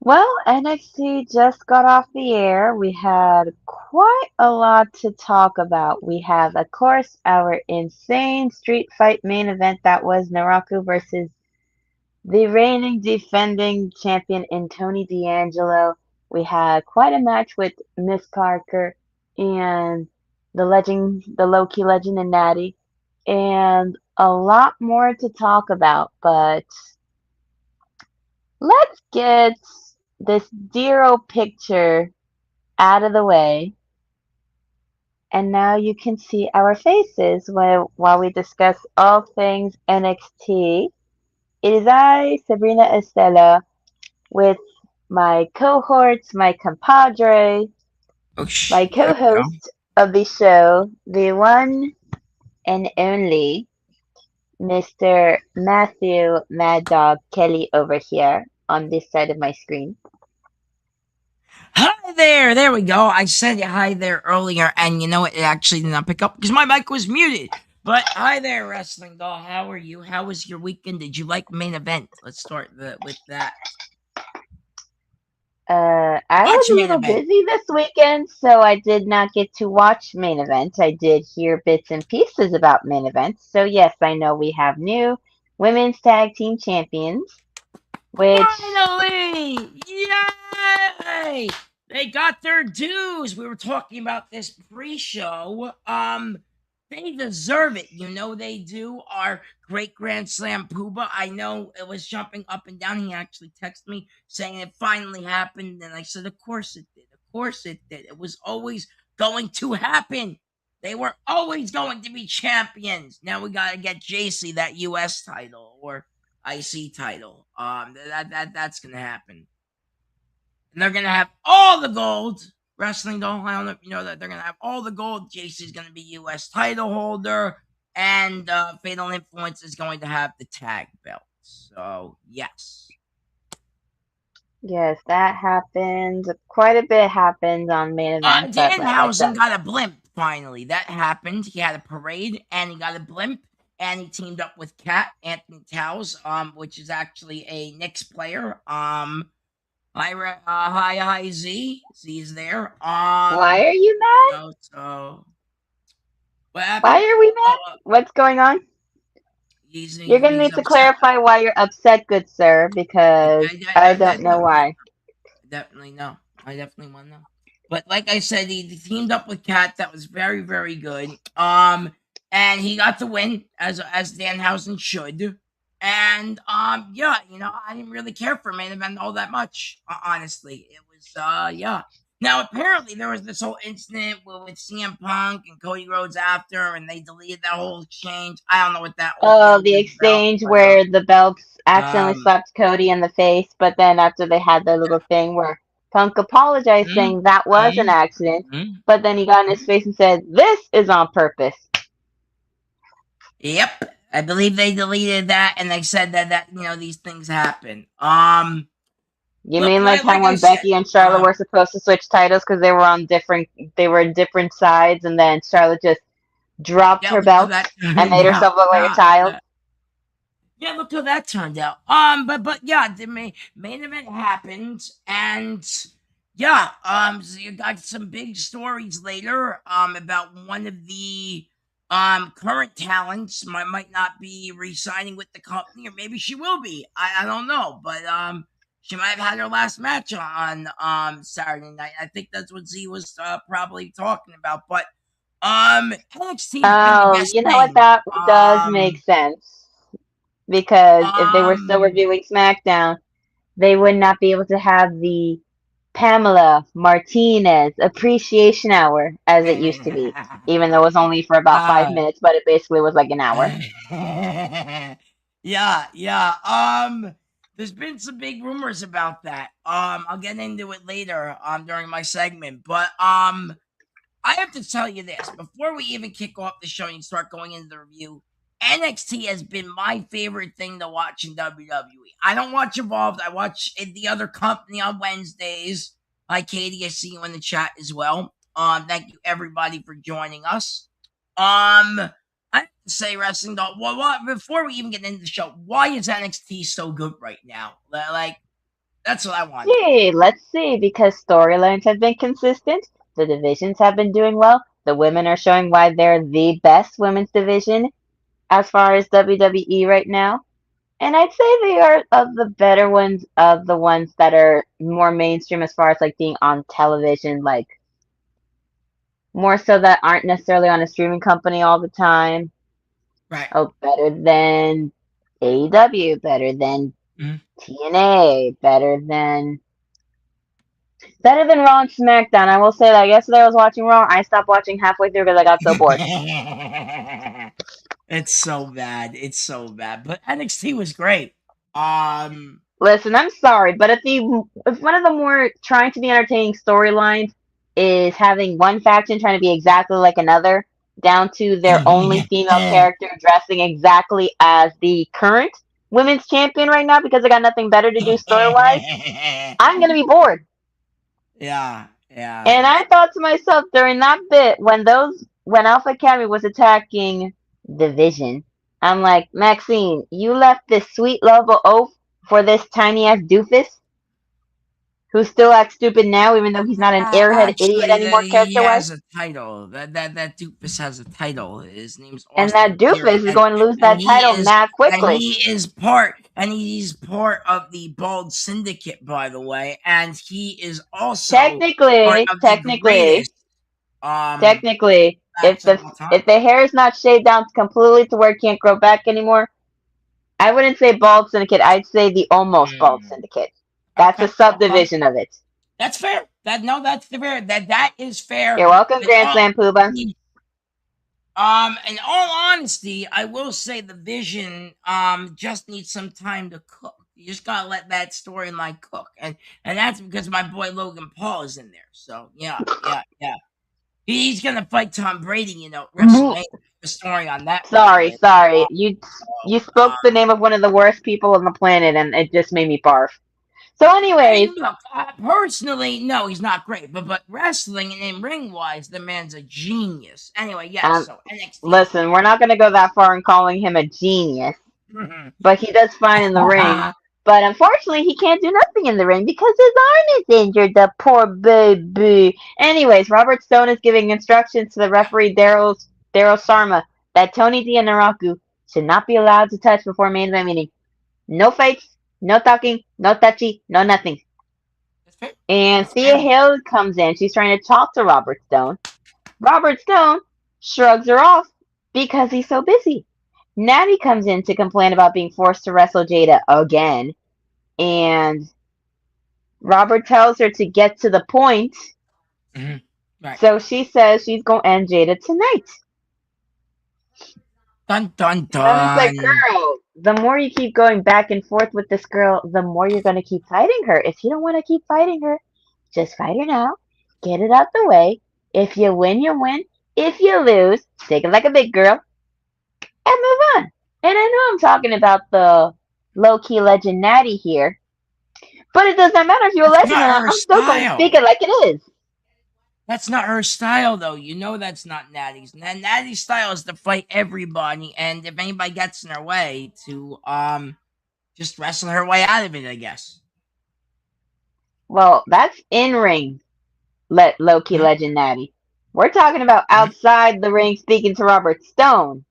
Well, NXT just got off the air. We had quite a lot to talk about. We have, of course, our insane street fight main event that was Naraku versus the reigning defending champion in Tony D'Angelo. We had quite a match with Miss Parker and the legend, the low key legend in Nattie, and a lot more to talk about. But let's get this Zero picture out of the way, and now you can see our faces while we discuss all things NXT. It is I, Sabrina Estella, with my cohorts, my compadre, Oosh, my there we go. co-host of the show, the one and only Mr. Matthew Mad Dog Kelly over here on this side of my screen. Hi there. There we go. I said hi there earlier, and you know what? It actually did not pick up because my mic was muted. But hi there, wrestling doll. How are you? How was your weekend? Did you like main event? Let's start with that. I was Watch a main little event. busy this weekend, so I did not get to watch main event. I did hear bits and pieces about main events. So yes, I know we have new women's tag team champions, which Finally! Yay! They got their dues. We were talking about this pre-show. They deserve it. You know they do. Our great Grand Slam Pooba. I know it was jumping up and down. He actually texted me saying it finally happened. And I said, of course it did. Of course it did. It was always going to happen. They were always going to be champions. Now we gotta get JC that US title or IC title. That's gonna happen. And they're gonna have all the gold. Wrestling doll. I don't know if you know that they're gonna have all the gold. JC's gonna be US title holder, and Fatal Influence is going to have the tag belt. So yes. yes, that happened. Quite a bit happened on main event, but like I Danhausen said, got a blimp finally. That happened. He had a parade and he got a blimp. And he teamed up with Kat Anthony Towers, which is actually a Knicks player. Hi, Z. Z's there. why are you mad? So what happened? Why are we Oh, mad? What's going on? You're gonna he's need to upset. clarify why you're upset, good sir, because I don't know why. Definitely no. I definitely want to know. But like I said, he teamed up with Kat. That was very, very good. And he got the win as Danhausen should. And yeah, you know, I didn't really care for main event all that much. Honestly, it was yeah. Now apparently there was this whole incident with CM Punk and Cody Rhodes after, and they deleted that whole exchange. I don't know what that whole Oh, deal the was about, exchange but where the belts accidentally um, slapped Cody in the face, but then after they had their little thing where Punk apologized mm, saying that was an mm, accident, mm, but then he got in his mm. face and said, "This is on purpose." Yep. I believe they deleted that and they said that you know these things happen. You Look, mean like how like I when said, Becky and Charlotte were supposed to switch titles because they were in different sides, and then Charlotte just dropped yeah, her look how belt that and turned made out. herself look like a child? Yeah, look how that turned out. But yeah, the main event happened, and yeah, so you got some big stories later, about one of the current talents might not be re-signing with the company, or maybe she will be. I don't know, but she might have had her last match on Saturday night. I think that's what Z was probably talking about, but NXT has been the Oh, best you know what? thing. That does make sense because if they were still Um, reviewing SmackDown, they would not be able to have the Pamela Martinez Appreciation Hour as it used to be, even though it was only for about five uh, minutes, but it basically was like an hour. yeah. There's been some big rumors about that. I'll get into it later, during my segment, but, I have to tell you this before we even kick off the show and start going into the review. NXT has been my favorite thing to watch in WWE. I don't watch Evolved. I watch the other company on Wednesdays. Hi, Katie. I see you in the chat as well. Thank you everybody for joining us. I have to say, wrestling dog. Well, before we even get into the show, why is NXT so good right now? Like, That's what I want. Let's see, because storylines have been consistent, the divisions have been doing well, the women are showing why they're the best women's division as far as WWE right now. And I'd say they are of the better ones of the ones that are more mainstream as far as like being on television, like more so that aren't necessarily on a streaming company all the time. Right. Oh, better than AEW, better than Mhm. TNA, better than Raw and SmackDown. I will say that yesterday I was watching Raw. I stopped watching halfway through because I got so bored. It's so bad. It's so bad. But NXT was great. Um, Listen, I'm sorry, but if one of the more trying to be entertaining storylines is having one faction trying to be exactly like another, down to their only female character dressing exactly as the current women's champion right now because they got nothing better to do story wise, I'm gonna be bored. yeah, yeah. And I thought to myself during that bit when Alpha Academy was attacking Division, I'm like, Maxine, you left this sweet lovable oaf for this tiny ass doofus who still acts stupid now, even though he's not an airhead idiot Actually, anymore he character wise. has a title. That doofus has a title. His name's And Austin that Theory, doofus is going to lose that title mad quickly. he's part of the Bald Syndicate, by the way, and he is also part Technically, of the technically, greatest um technically, if faction the of all time. if the hair is not shaved down completely to where it can't grow back anymore, I wouldn't say bald syndicate. I'd say the almost bald Mm, syndicate. That's a okay, okay. subdivision of it. That's fair. That's fair. That is fair. You're welcome, But Grand Slam Pooba. in all honesty, I will say the Vision just needs some time to cook. You just gotta let that storyline cook, and that's because my boy Logan Paul is in there. So yeah, yeah, yeah. He's gonna fight Tom Brady, WrestleMania. The story on that, by the Sorry, way. sorry. You Um, spoke the name of one of the worst people on the planet, and it just made me barf. So, I anyways, mean, look, personally, no, he's not great, but wrestling and in ring wise, the man's a genius. Anyway, yes. um, So NXT. listen, we're not going to go that far in calling him a genius, but he does fine in the ring. But unfortunately, he can't do nothing in the ring because his arm is injured, the poor baby. Anyways, Robert Stone is giving instructions to the referee Daryl Sharma that Tony D and Naraku should not be allowed to touch before main event meeting. No fights, no talking, no touchy, no nothing. That's fair. And That's Thea fair. Hill comes in. She's trying to talk to Robert Stone. Robert Stone shrugs her off because he's so busy. Nattie comes in to complain about being forced to wrestle Jaida again. And Robert tells her to get to the point. Mhm. Right. So she says she's going to end Jaida tonight. Dun dun And I'm just like, dun. girl, the more you keep going back and forth with this girl, the more you're going to keep fighting her. If you don't want to keep fighting her, just fight her now. Get it out the way. If you win, you win. If you lose, take it like a big girl and move on. And I know I'm talking about the low key legend Nattie here, but it does not matter if you're a That's legend or not not. her I'm still going to speak style. it like it is. That's not her style, though. You know that's not Nattie's. Nattie's style is to fight everybody, and if anybody gets in her way, to just wrestle her way out of it. I guess. Well, that's in ring, low key Mhm. legend Nattie. We're talking about Mhm. outside the ring speaking to Robert Stone,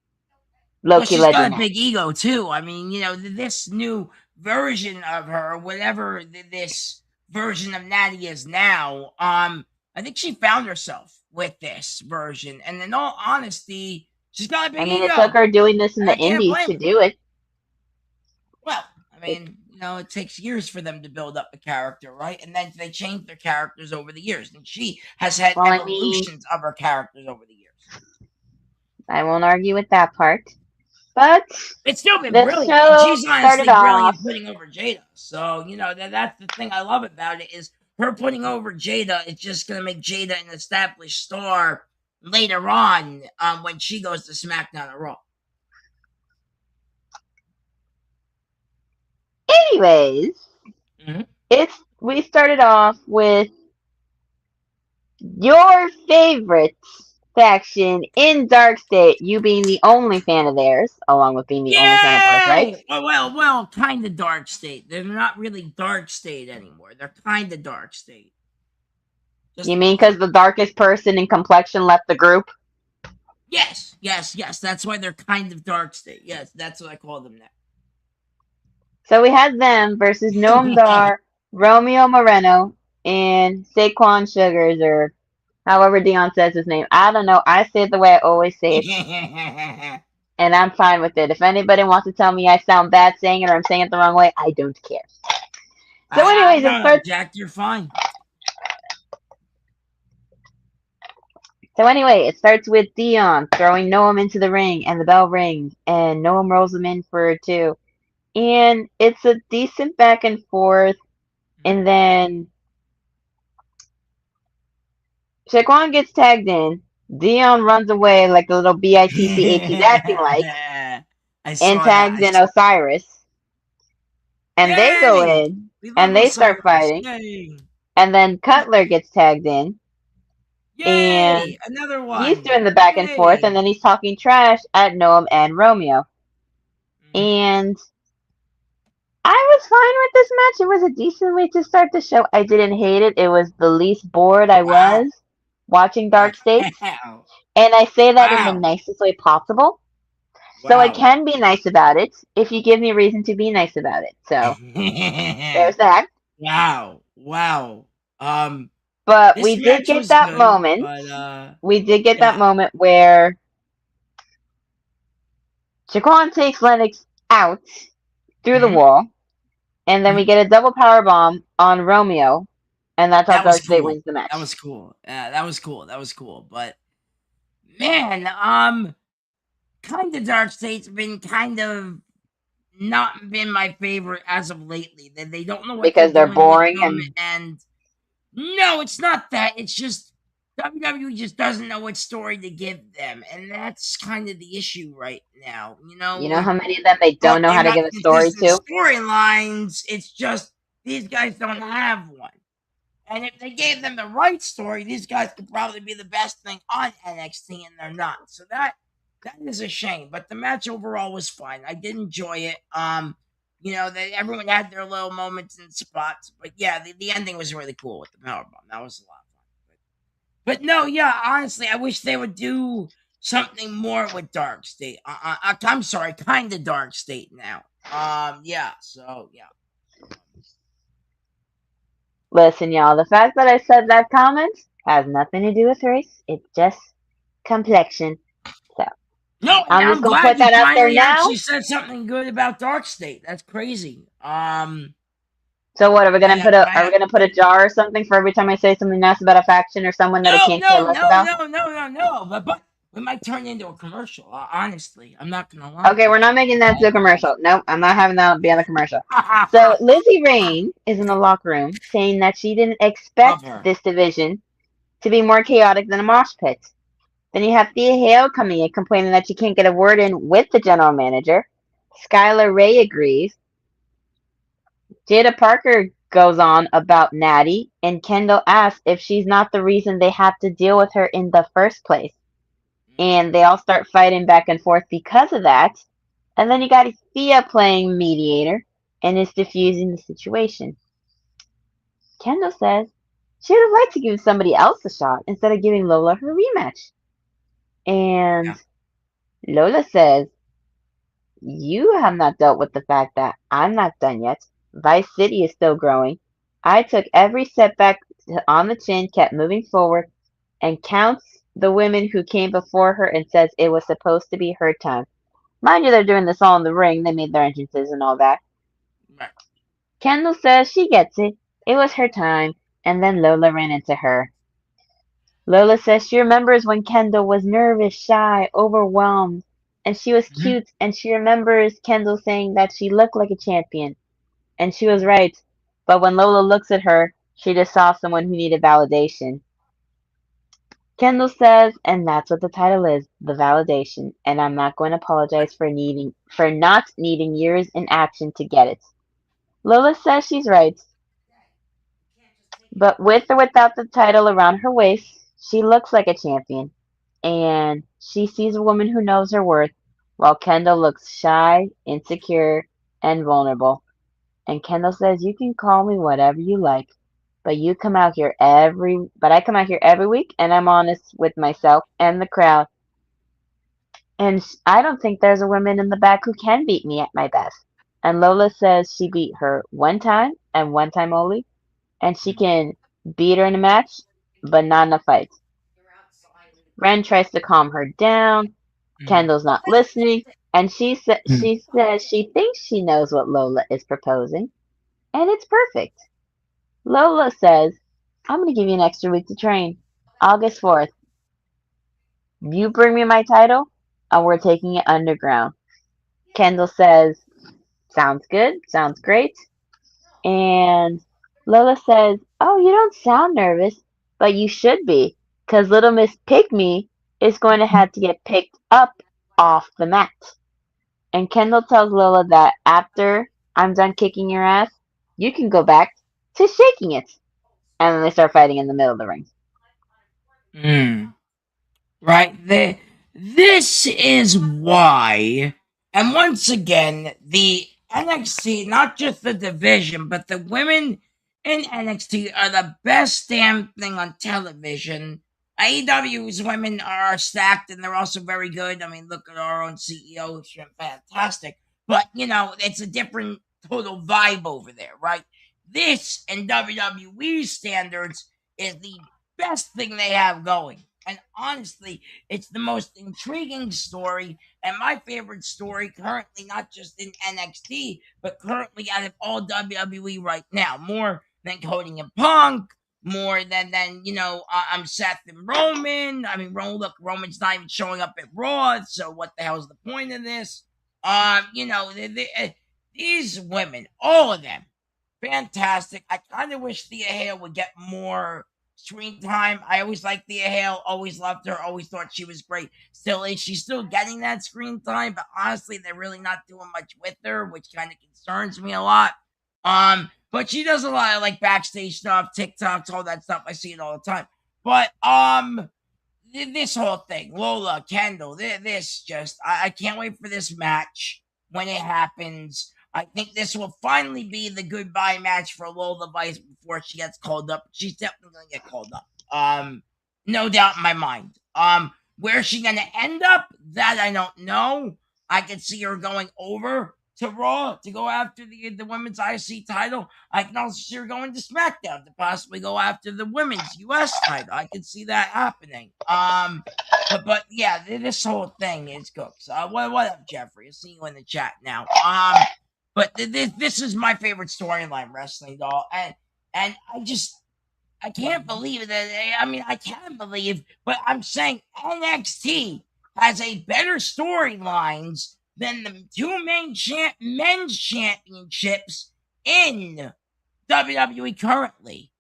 low Well, key she's got legend a big Nattie. ego too. I mean, this new version of her, whatever this version of Nattie is now, I think she found herself with this version. And in all honesty, she's got a I big mean, it took ego, her doing this in and the I can't indies blame to her. do it. Well, I it mean, it takes years for them to build up a character, right? And then they change their characters over the years, and she has had well, I mean, evolutions of her characters over the years. I won't argue with that part. But It's still been the brilliant, and show she's started honestly off. brilliant putting over Jada. So that's the thing I love about it is her putting over Jada. It's just gonna make Jada an established star later on when she goes to SmackDown or Raw. Anyways, Mm-hmm. we started off with your favorites faction in DarkState. You being the only fan of theirs, along with being the only fan of ours, right? Yay! Well, kind of dark state. They're not really dark state anymore. They're kind of dark state. Just You to be mean clear. because the darkest person in complexion left the group? Yes. That's why they're kind of dark state. Yes, that's what I call them So we had them versus Noam now. Dar, Romeo Moreno, and Saquon Shugars, or however Dion says his name. I don't know. I say it the way I always say it, and I'm fine with it. If anybody wants to tell me I sound bad saying it or I'm saying it the wrong way, I don't care. So, anyways, it No, starts. Jack, you're fine. So anyway, it starts with Dion throwing Noam into the ring, and the bell rings, and Noam rolls him in for a two, and it's a decent back and forth, and then Shaquan gets tagged in. Dion runs away like a little bitch he's acting like, I and saw that. tags in Osiris. And they go Yay! in, We love and they start Osiris. fighting. Yay! And then Cutler gets tagged in, and Yay! Another he's one. doing the back and forth, and Yay! then he's talking trash at Noam and Romeo. Mhm. And I was fine with this match. It was a decent way to start the show. I didn't hate it. It was the least bored I Wow! was watching Dark States. Wow! And I say that in the Wow! nicest way possible. So I Wow! can be nice about it if you give me a reason to be nice about it. So there's that. Wow! Wow! But This we did match get was that good, moment. but We did get that yeah. moment where Shaquan takes Lennox out through the Mhm. wall, and then we Mhm. get a double power bomb on Romeo, and that's how That was Dark State cool. wins the That match. was cool. Yeah, that was cool. That was cool. But man, kind of Dark State's been kind of not been my favorite as of lately. They don't know what they're Because they're doing with boring them, and and no, it's not that. It's just WWE just doesn't know what story to give them, and that's kind of the issue right now. you know how many of them they don't know how Talking to about give a story consistent to? storylines, it's just these guys don't have one. And if they gave them the right story, these guys could probably be the best thing on NXT, and they're not. So that is a shame. But the match overall was fine. I did enjoy it. Everyone had their little moments and spots, but yeah, the ending was really cool with the powerbomb. That was a lot of fun. But no, yeah, honestly, I wish they would do something more with Dark State. I'm sorry, kind of Dark State now. Yeah. So yeah. Listen, y'all, the fact that I said that comment has nothing to do with race. It's just complexion. So No, and I'm just I'm gonna glad put you that out there finally now. actually said something good about Dark State. That's crazy. So what are we gonna I, put a I, are we gonna put a jar or something for every time I say something nice about a faction or someone that I no, can't care no, less no, about? no, no, no, no. But we might turn into a commercial. Honestly, I'm not gonna lie Okay, to we're not making that into a you. commercial. Nope, I'm not having that be on the commercial. So Lizzie Rain is in the locker room saying that she didn't Love expect her. this division to be more chaotic than a mosh pit. Then you have Thea Hale coming in complaining that she can't get a word in with the general manager. Skylar Raye agrees. Jaida Parker goes on about Nattie, and Kendall asks if she's not the reason they have to deal with her in the first place. And they all start fighting back and forth because of that. And then you got Thea playing mediator and is diffusing the situation. Kendall says she would have liked to give somebody else a shot instead of giving Lola her rematch. And Yeah. Lola says, you have not dealt with the fact that I'm not done yet. Vice City is still growing. I took every setback on the chin, kept moving forward, and counts the women who came before her and says it was supposed to be her time. Mind you, they're doing this all in the ring. They made their entrances and all that. Right. Kendall says she gets it. It was her time. And then Lola ran into her. Lola says she remembers when Kendall was nervous, shy, overwhelmed, and she was Mhm. cute, and she remembers Kendall saying that she looked like a champion. And she was right. But when Lola looks at her, she just saw someone who needed validation. Kendall says, and that's what the title is, the validation, and I'm not going to apologize for not needing years in action to get it. Lola says she's right, but with or without the title around her waist, she looks like a champion. and she sees a woman who knows her worth, while Kendall looks shy, insecure, and vulnerable. And Kendall says, "You can call me whatever you like, but I come out here every week, and I'm honest with myself and the crowd. And I don't think there's a woman in the back who can beat me at my best." And Lola says she beat her one time and one time only, and she can beat her in a match, but not in a fight. Ren tries to calm her down. Mm. Kendall's not listening, and she says she thinks she knows what Lola is proposing, and it's perfect. Lola says, "I'm going to give you an extra week to train. August 4th, you bring me my title, and we're taking it underground." Kendall says, "Sounds good, sounds great." And Lola says, "Oh, you don't sound nervous, but you should be, because Little Miss Pygmy is going to have to get picked up off the mat." And Kendall tells Lola that after I'm done kicking your ass, you can go back to shaking it. And then they start fighting in the middle of the ring. Mm. Right? This is why, and once again, the NXT, not just the division, but the women in NXT are the best damn thing on television. AEW's women are stacked and they're also very good. I mean, look at our own CEO, she's fantastic. But, it's a different total vibe over there, right? This, in WWE standards, is the best thing they have going. And honestly, it's the most intriguing story and my favorite story currently, not just in NXT, but currently out of all WWE right now. More than Cody and Punk, more than I'm Seth and Roman. I mean, look, Roman's not even showing up at Raw, so what the hell's the point of this? These women, all of them, fantastic. I kind of wish Thea Hale would get more screen time. I always liked Thea Hale, always loved her, always thought she was great. Still is. She's still getting that screen time, but honestly, they're really not doing much with her, which kind of concerns me a lot. But she does a lot of like backstage stuff, TikToks, all that stuff. I see it all the time. But this whole thing, Lola, Kendall, this just, I can't wait for this match when it happens. I think this will finally be the goodbye match for Lola Vice before she gets called up. She's definitely gonna get called up. No doubt in my mind. Where's she gonna end up? That I don't know. I could see her going over to Raw to go after the women's IC title. I can also see her going to SmackDown to possibly go after the women's US title. I can see that happening. But yeah, this whole thing is cooks. What up, Jeffrey? I see you in the chat now. But this is my favorite storyline, wrestling doll, and I can't believe that. I mean, I can believe, but I'm saying NXT has a better storylines than the two main men's championships in WWE currently.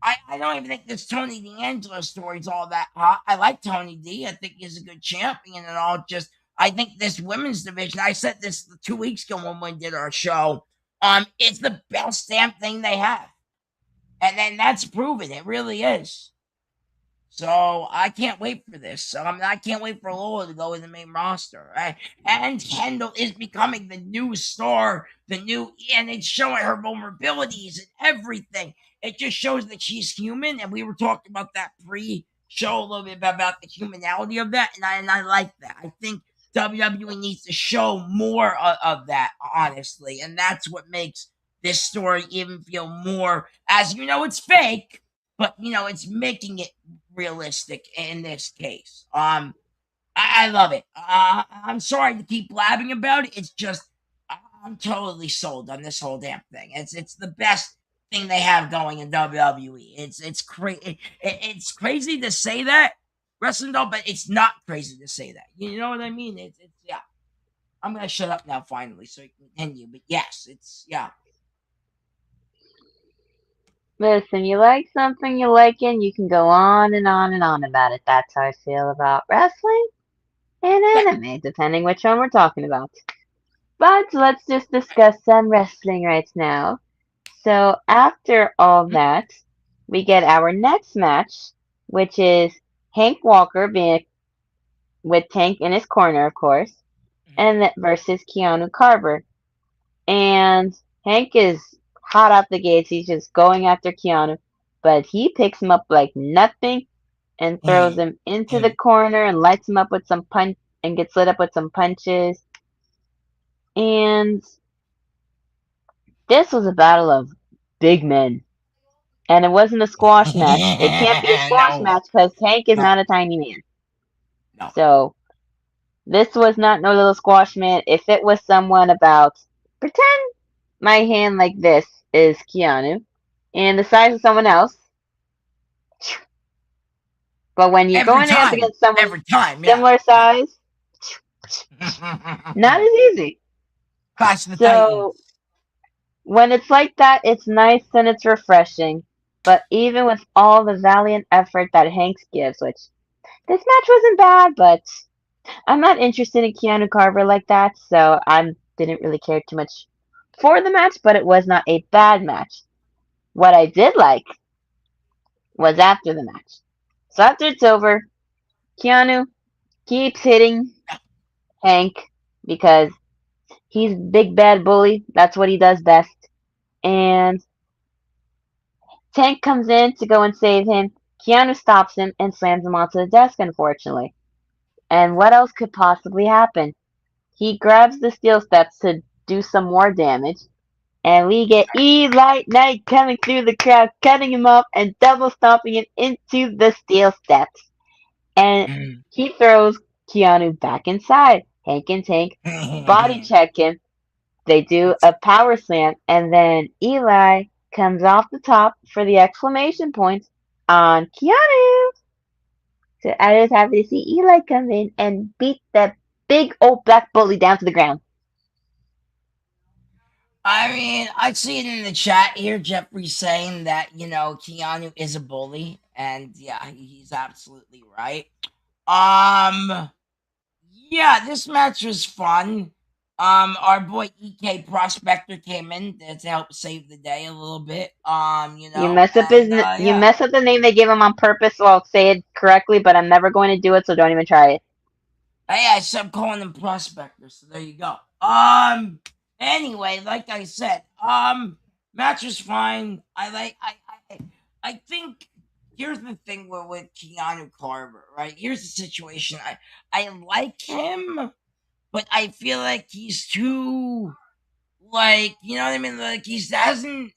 I don't even think this Tony D'Angelo story is all that hot. I like Tony D. I think he's a good champion and all. Just I think this women's division. I said this 2 weeks ago when we did our show. It's the best damn thing they have, and then that's proven. It really is. So I can't wait for this. So I can't wait for Lola to go in the main roster. Right? And Kendall is becoming the new star, and it's showing her vulnerabilities and everything. It just shows that she's human, and we were talking about that pre-show a little bit about the humanality of that, and I like that. I think WWE needs to show more of that, honestly, and that's what makes this story even feel more, as it's fake, but it's making it realistic in this case. I love it. I'm sorry to keep blabbing about it. It's just I'm totally sold on this whole damn thing. It's the best thing they have going in WWE. It's crazy. It's crazy to say that, wrestling doll, but it's not crazy to say that. You know what I mean? It's yeah. I'm gonna shut up now finally, so you can continue. But yes, it's yeah. Listen, you like something you like it, you can go on and on and on about it. That's how I feel about wrestling and Yeah. anime, depending which one we're talking about. But let's just discuss some wrestling right now. So after all that, we get our next match, which is Hank Walker being with Tank in his corner, of course, Mhm. and versus Keanu Carver. And Hank is hot out the gates. He's just going after Keanu, but he picks him up like nothing and throws him into the corner and lights him up with some punch and gets lit up with some punches. And this was a battle of big men. And it wasn't a squash match. It can't be a squash No, match because Hank is no, not a tiny man. no. So this was not no little squash man. If it was someone about, pretend my hand like this is Keanu and the size of someone else, but when you're going up against someone Every time, yeah. similar size, not as easy. Clash of the So Titans. when it's like that, it's nice and it's refreshing. But even with all the valiant effort that Hanks gives, which this match wasn't bad, but I'm not interested in Keanu Carver like that, so I didn't really care too much for the match, but it was not a bad match. What I did like was after the match. So after it's over, Keanu keeps hitting Hank because he's big bad bully. That's what he does best. And Tank comes in to go and save him. Keanu stops him and slams him onto the desk, unfortunately. And what else could possibly happen? He grabs the steel steps to do some more damage, and we get Eli Knight coming through the crowd, cutting him up and double stomping him into the steel steps. And he throws Keanu back inside. Hank and Tank body check him. They do a power slam, and then Eli comes off the top for the exclamation point on Keanu. So I was happy to see Eli come in and beat that big old black bully down to the ground. I mean, I see it in the chat here. Jeffrey saying that Keanu is a bully, and yeah, he's absolutely right. Um, yeah, this match was fun. Our boy EK Prospector came in to help save the day a little bit. And You yeah. mess up the name they gave him on purpose, so I'll say it correctly, but I'm never going to do it, so don't even try it. Hey, I stopped calling them prospectors, so there you go. Anyway, like I said, match was fine. I think here's the thing with Keanu Carver, right? Here's the situation. I like him, but I feel like he's too, like, you know what I mean? Like, he hasn't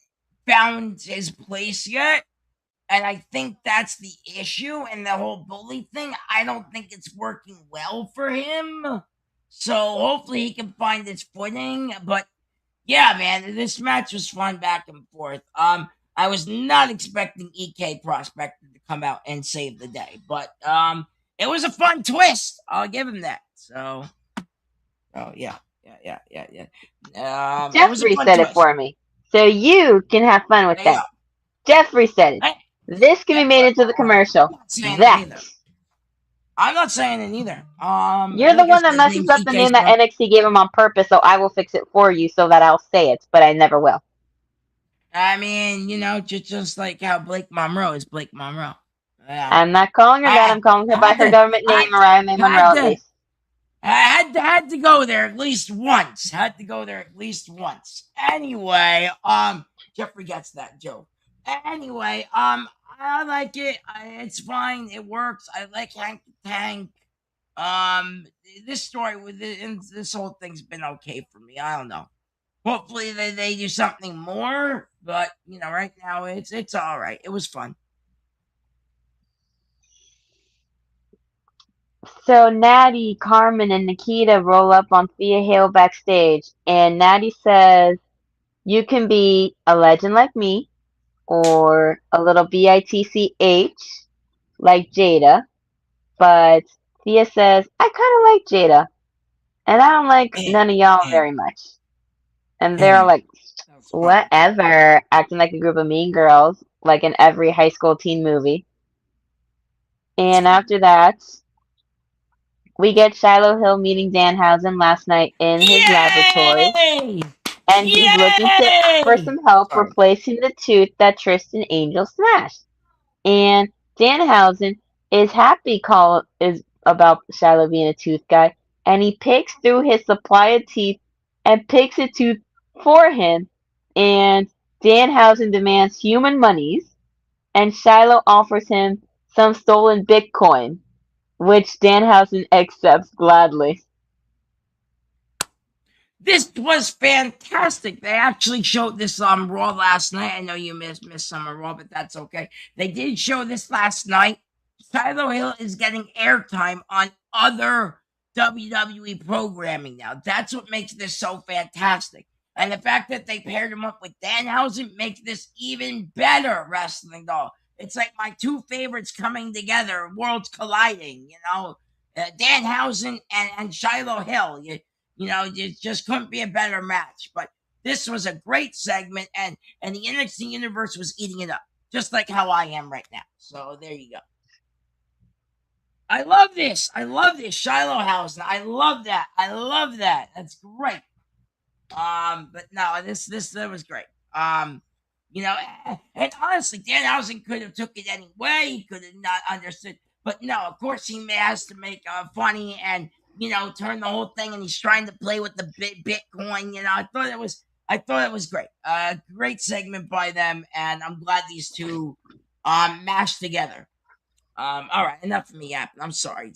found his place yet. And I think that's the issue. And the whole bully thing, I don't think it's working well for him. So hopefully he can find his footing. But yeah, man, this match was fun back and forth. I was not expecting EK Prospector to come out and save the day, but it was a fun twist. I'll give him that. So, oh yeah, yeah. It was a Jeffrey fun said it twist. for me, so you can have fun with There you go. that. Jeffrey said it. Hey, This can yeah, be made into the I'm commercial. not saying that That. either. I'm not saying it either. You're the Like I one said, that his messes name's up the EK name that Sport. NXT gave him on purpose, so I will fix it for you so that I'll say it, but I never will. I mean, just like how Blake Monroe is Blake Monroe. Yeah. I'm not calling her that. I I'm calling her by had her to, government name, had Mariah May to, had Monroe, at to, least. had to go there at least once. Had to go there at least once. Anyway, Jeffrey gets that joke. Anyway, I like it. It's fine. It works. I like Hank the Tank. Um, this story with it, and this whole thing's been okay for me. I don't know. Hopefully they do something more, but right now it's all right. It was fun. So Nattie, Carmen, and Nikita roll up on Thea Hale backstage, and Nattie says, "You can be a legend like me, or a little bitch like Jada." But Thea says, "I kind of like Jada, and I don't like Eh, none of y'all eh, very much." And they're all eh. like, That was funny. whatever, acting like a group of mean girls, like in every high school teen movie. It's And fun. after that, we get Shiloh Hill meeting Danhausen last night in his laboratory, Yay! and he's looking for Yay! some help Sorry. replacing the tooth that Tristan Angel smashed. And Danhausen is happy call is about Shiloh being a tooth guy, and he picks through his supply of teeth and picks a tooth for him, and Danhausen demands human monies, and Shiloh offers him some stolen Bitcoin, which Danhausen accepts gladly. This was fantastic. They actually showed this on Raw last night. I know you missed some of Raw, but that's okay. They did show this last night. Shiloh Hill is getting airtime on other WWE programming now. That's what makes this so fantastic. And the fact that they paired him up with Danhausen makes this even better wrestling, though. It's like my two favorites coming together, worlds colliding, Danhausen and Shiloh Hill. It just couldn't be a better match. But this was a great segment, and the NXT universe was eating it up, just like how I am right now. So there you go. I love this. I love this Shilohausen. I love that. I love that. That's great. But no, this that was great. And honestly, Danhausen could have took it any way. He could have not understood. But no, of course he has to make funny and turn the whole thing. And he's trying to play with the Bitcoin. I thought it was great. Great segment by them, and I'm glad these two mashed together. All right, enough of me yapping. I'm sorry.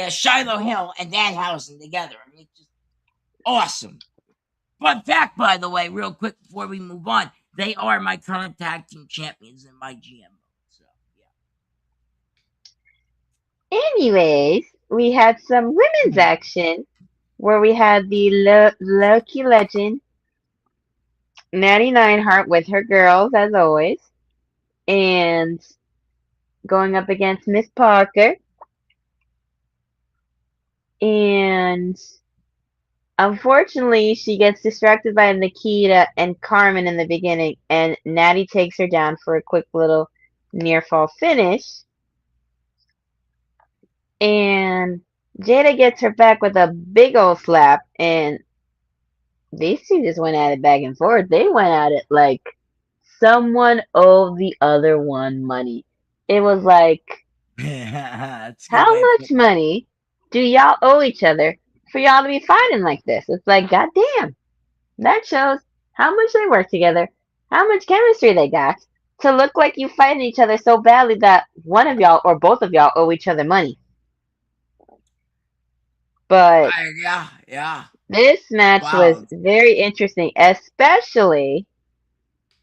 Shiloh Hill and Danhausen together. I mean, just awesome. Fun fact, by the way, real quick before we move on, they are my current tag team champions in my GM mode. So yeah. Anyways, we had some women's Hmm. action where we had the Lucky Legend, Nattie Neidhart with her girls as always, and going up against Miss Parker. And unfortunately, she gets distracted by Nikita and Carmen in the beginning, and Nattie takes her down for a quick little near fall finish. And Jaida gets her back with a big old slap, and these two just went at it back and forth. They went at it like someone owed the other one money. It was like, That's a good how way of much putting it. money do y'all owe each other for y'all to be fighting like this? It's like, goddamn, that shows how much they work together, how much chemistry they got to look like you fighting each other so badly that one of y'all or both of y'all owe each other money. But Yeah, yeah. this match was Wow. very interesting, especially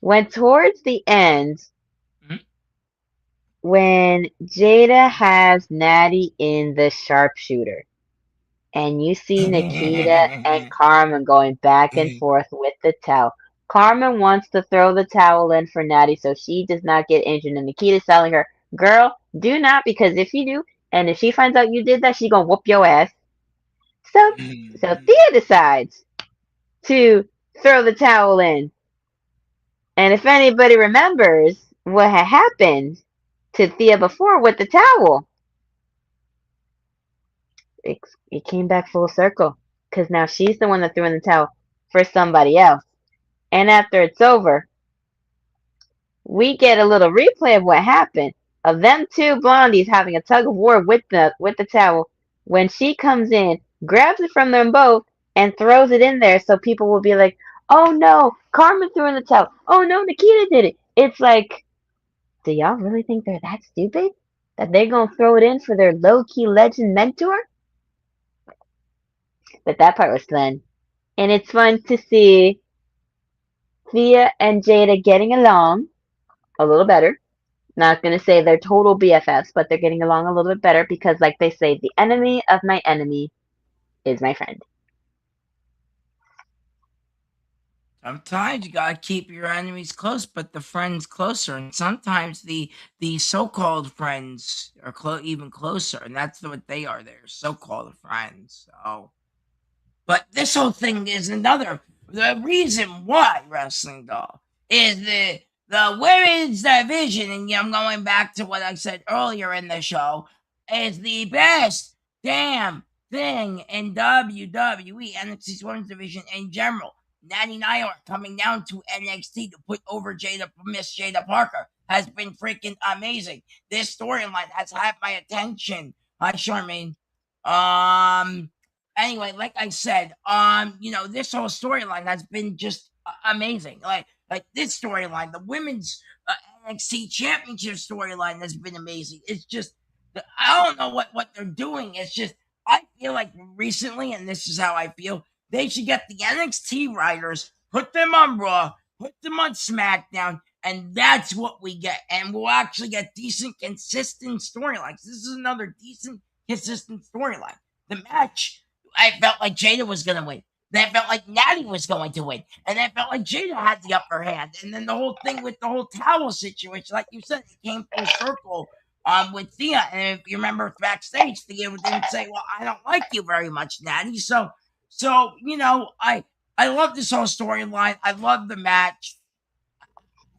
when towards the end, Mhm. when Jaida has Nattie in the sharpshooter, and you see Nikita and Carmen going back and forth with the towel. Carmen wants to throw the towel in for Nattie so she does not get injured, and Nikita's telling her, "Girl, do not, because if you do, and if she finds out you did that, she gonna whoop your ass." So, so Thea decides to throw the towel in, and if anybody remembers what had happened to Thea before with the towel, it, it came back full circle because now she's the one that threw in the towel for somebody else. And after it's over, we get a little replay of what happened of them two blondies having a tug of war with the towel when she comes in, grabs it from them both, and throws it in there so people will be like, "Oh no, Carmen threw in the towel. Oh no, Nikita did it." It's like, do y'all really think they're that stupid? That they're gonna throw it in for their low key legend mentor? But that part was fun. And it's fun to see Thea and Jada getting along a little better. Not gonna say they're total BFFs, but they're getting along a little bit better because, like they say, the enemy of my enemy is my friend. Sometimes you gotta keep your enemies close, but the friends closer. And sometimes the so-called friends are even closer, and that's what they are. They're so-called friends. So, but this whole thing is the reason why wrestling doll is the women's division, and I'm going back to what I said earlier in the show, is the best damn thing in WWE, NXT's women's division in general. Nattie and I are coming down to NXT to put over Miss Jaida Parker. has been freaking amazing. This storyline has had my attention. Hi, Charmaine. Anyway, like I said, this whole storyline has been just amazing. Like this storyline, the women's NXT Championship storyline has been amazing. It's just I don't know what they're doing. It's just I feel like recently, and this is how I feel, they should get the NXT writers, put them on Raw, put them on SmackDown, and that's what we get. And we'll actually get decent, consistent storylines. This is another decent, consistent storyline. The match, I felt like Jaida was going to win. Then I felt like Nattie was going to win. And then I felt like Jaida had the upper hand. And then the whole thing with the whole towel situation, like you said, it came full circle with Thea. And if you remember backstage, Thea didn't say, "Well, I don't like you very much, Nattie." So I love this whole storyline. I love the match.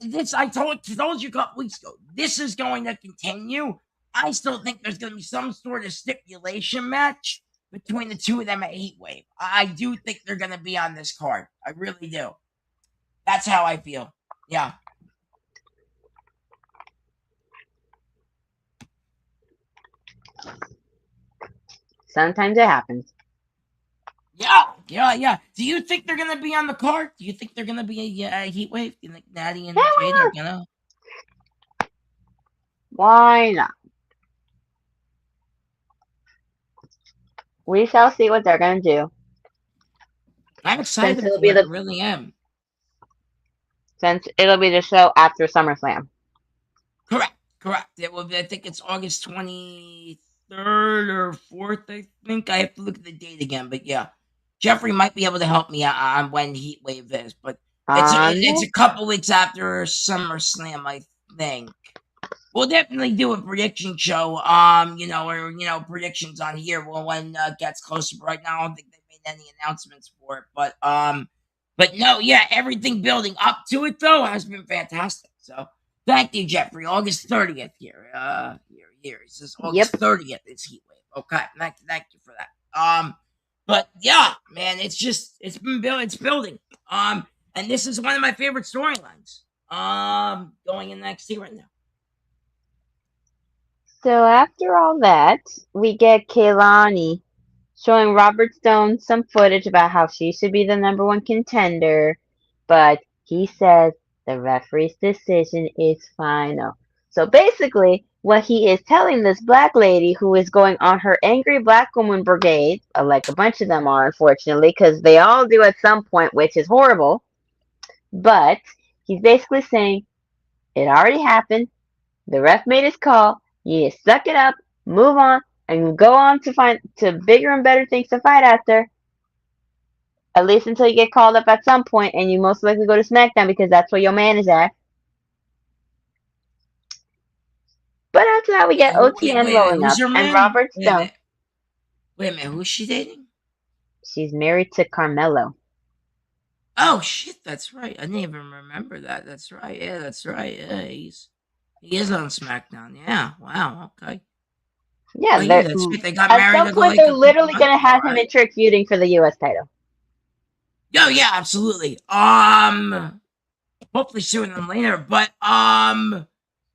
This I told you a couple weeks ago. This is going to continue. I still think there's going to be some sort of stipulation match between the two of them at Heatwave. I do think they're going to be on this card. I really do. That's how I feel. Yeah. Sometimes it happens. Yeah. Do you think they're gonna be on the card? Do you think they're gonna be a Heatwave? Do you think Nattie and Jade are gonna? Why not? We shall see what they're gonna do. I'm excited Since it'll for be it. I the really am. since it'll be the show after SummerSlam. Correct. It will be. I think it's August 23rd or 4th. I think I have to look at the date again. But yeah, Jeffrey might be able to help me out on when Heatwave is. But it's a couple weeks after SummerSlam, I think. We'll definitely do a prediction show, or predictions on here when it gets closer. But right now, I don't think they made any announcements for it. But no, yeah, everything building up to it though has been fantastic. So thank you, Jeffrey. August 30th here. Here. It says August 30th is Heatwave. Okay, thank you for that. But yeah, man, it's building. And this is one of my favorite storylines. Going in NXT right now. So after all that, we get Kaylani showing Robert Stone some footage about how she should be the #1 contender, but he says the referee's decision is final. So basically, what he is telling this black lady who is going on her angry black woman brigade, like a bunch of them are, unfortunately, because they all do at some point, which is horrible, but he's basically saying it already happened. The ref made his call. You suck it up, move on, and go on to bigger and better things to fight after. At least until you get called up at some point, and you most likely go to SmackDown because that's where your man is at. But after that, we get OTN rolling up, and Robert Stone. Wait a minute, who's she dating? She's married to Carmelo. Oh shit, that's right. I didn't even remember that. That's right. Yeah, that's right. Yeah, he is on SmackDown. Yeah. Wow. Okay. Yeah, that's right. They got married. At some point, they're literally going to have him and Trick feuding for the U.S. title. Oh yeah, absolutely. Hopefully sooner than later, but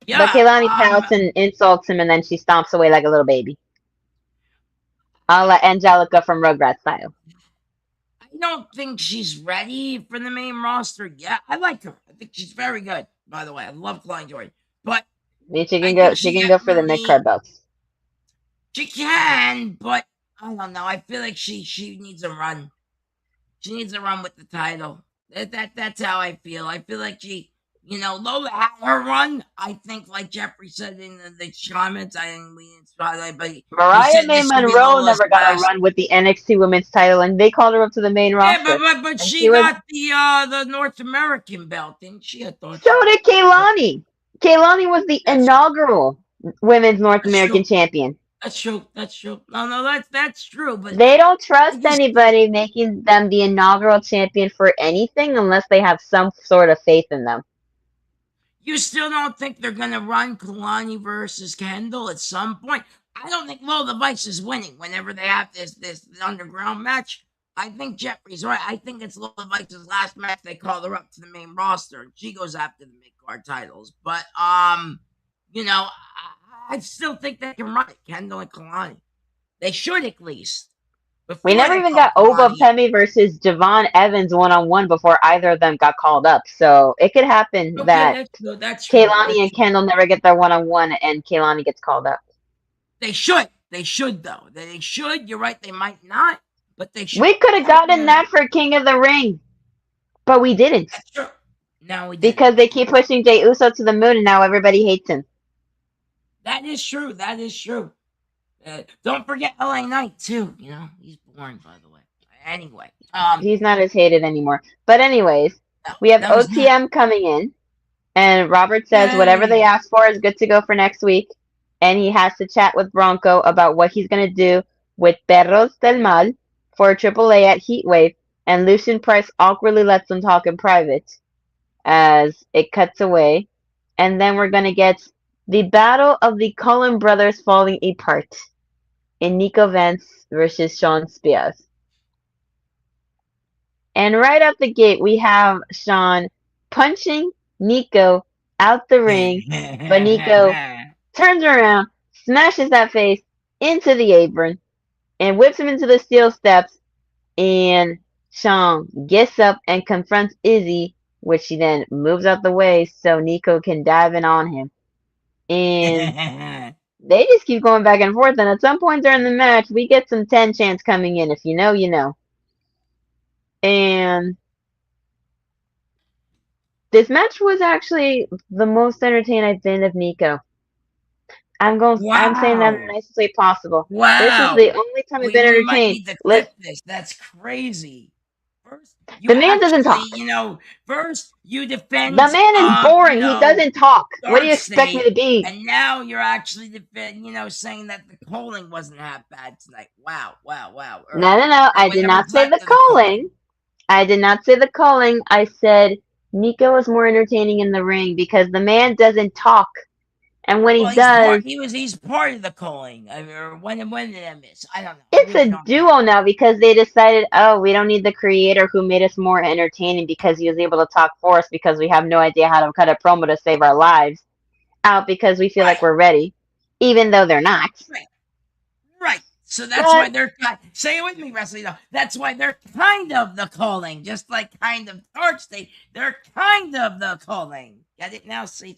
yeah. But Kaylani pouts and insults him, and then she stomps away like a little baby. A la Angelica from Rugrats style. I don't think she's ready for the main roster yet. I like her. I think she's very good. By the way, I love Klein Jordan, but she can go. She can go for the mid-card belts. She can, but I don't know. I feel like she needs a run. She needs a run with the title. That's how I feel. I feel like Lola had her run. I think, like Jeffrey said in the comments, Mariah May Monroe never got a run with the NXT Women's title, and they called her up to the main roster. Yeah, but she got the North American belt, didn't she? I thought so did Kaylani. Kaylani was the inaugural Women's North American champion. That's true. No, that's true. But they don't trust anybody making them the inaugural champion for anything unless they have some sort of faith in them. You still don't think they're gonna run Kalani versus Kendall at some point? I don't think Lola Vice is winning whenever they have this underground match. I think Jeffrey's right. I think it's Lola Vice's last match. They called her up to the main roster, and she goes after the mid card titles. But I still think they can run it, Kendall and Kalani. They should at least We before never they even call got Ova Kalani up. Pemi versus Javon Evans one-on-one before either of them got called up. So it could happen Okay, that that's true. That's true. Kaylani That's and true. Kendall never get their one-on-one and Kaylani gets called up. They should. They should though. They should. You're right. They might not, but they should. We could have gotten that for King of the Ring, but we didn't. That's true. No, we didn't. Because they keep pushing Jey Uso to the moon and now everybody hates him. That is true. That is true. Don't forget LA Knight too. He's boring, by the way. Anyway, He's not as hated anymore. But anyways, no, we have that was not. OTM coming in, and Robert says whatever they Yay. ask for is good to go for next week, and he has to chat with Bronco about what he's gonna do with Perros del Mal for AAA at Heatwave, and Lucian Price awkwardly lets them talk in private as it cuts away, and then we're gonna get the battle of the Cullen brothers falling apart in Niko Vance versus Shawn Spears. And right out the gate, we have Shawn punching Niko out the ring, but Niko turns around, smashes that face into the apron, and whips him into the steel steps, and Shawn gets up and confronts Izzy, which she then moves out the way so Niko can dive in on him. And they just keep going back and forth, and at some point during the match, we get some 10 chants coming in. If you know, you know. And this match was actually the most entertained I've been of Niko. I'm saying that in the Wow. nicest way possible. This is the Wow. only time I've been We might entertained. need to clip this. That's crazy. First, you The man doesn't actually, talk. First you The defend, man is boring. He doesn't talk. What do you expect me DarkState, to be? and now you're actually saying that the calling wasn't half bad tonight. Wow, wow, wow. No. I did Whatever not say type the of the calling. I did not say the calling. I said Niko was more entertaining in the ring because the man doesn't talk. And when Well, he does, he's part of the calling. I mean, or when did I miss? I don't know. I it's really a don't know. duo now because they decided, oh, we don't need the creator who made us more entertaining because he was able to talk for us because we have no idea how to cut a promo to save our lives out because we feel like Right, we're ready, even though they're not. right, right. So that's why But they're say it with me, wrestling. That's why they're kind of the calling, just like kind of DarkState. They're kind of the calling. Get it now? See.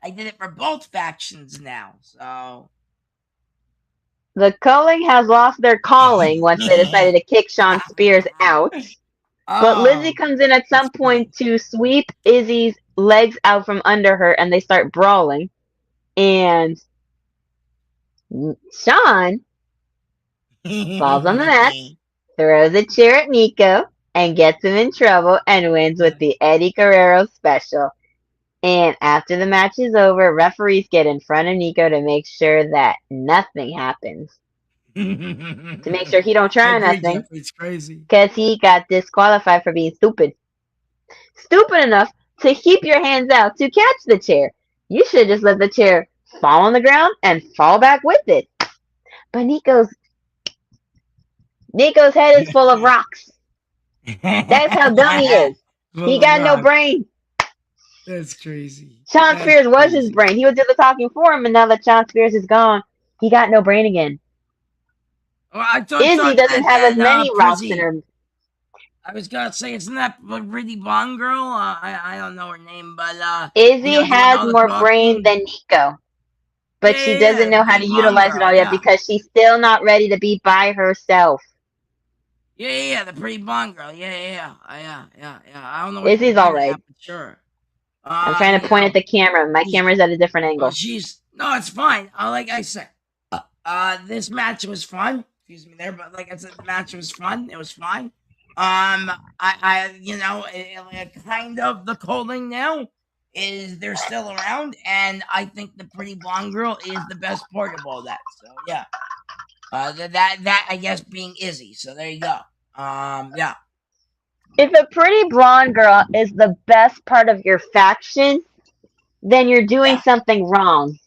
I did it for both factions now. So the calling has lost their calling once they decided to kick Shawn Spears out. But Lizzie oh, comes in at some that's point funny. to sweep Izzy's legs out from under her and they start brawling. And Shawn falls on the mat, throws a chair at Niko, and gets him in trouble and wins with the Eddie Guerrero special. And after the match is over, referees get in front of Niko to make sure that nothing happens. To make sure he don't I try agree, nothing. Jeffrey. It's crazy. Because he got disqualified for being stupid. Stupid enough to keep your hands out to catch the chair. You should just let the chair fall on the ground and fall back with it. But Niko's head is full of rocks. That's how dumb he is. He got no brain. That's crazy. Shawn That's Spears was his crazy. brain. He would do the talking for him, and now that Shawn Spears is gone, he got no brain again. Well, I thought Izzy doesn't have as many rocks in her. I was gonna say, isn't that a pretty blonde girl? I don't know her name, but Izzy doing has all the more brain talking. than Niko, but she Yeah, doesn't the know how pretty to blonde utilize it girl. all yet Yeah. because she's still not ready to be by herself. Yeah, the pretty blonde girl. Yeah. I don't know what Izzy's she's doing alright. now, but sure. I'm trying to point at the camera. My camera's at a different Well, angle. no, it's fine. Like I said, this match was fun. Excuse me there, but like I said, the match was fun. It was fine. Kind of the calling now is they're still around, and I think the pretty blonde girl is the best part of all that. So yeah, that I guess being Izzy. So there you go. Yeah. If a pretty blonde girl is the best part of your faction, then you're doing Yeah. something wrong.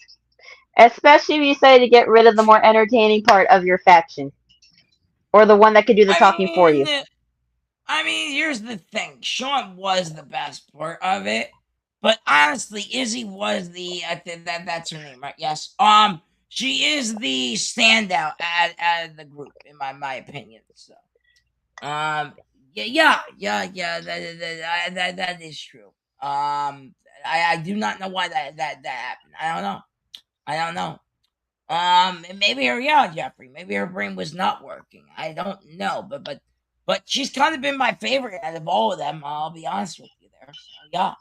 Especially if you say to get rid of the more entertaining part of your faction. or the one that could do the I talking for you? mean, here's the thing. Shawn was the best part of it, but honestly, Izzy was the that's her name, right? Yes. She is the standout out of the group, in my opinion. So, that is true. I do not know why that happened. I don't know. And maybe Jeffrey. Maybe her brain was not working. I don't know, but she's kind of been my favorite out of all of them. I'll be honest with you there. So yeah.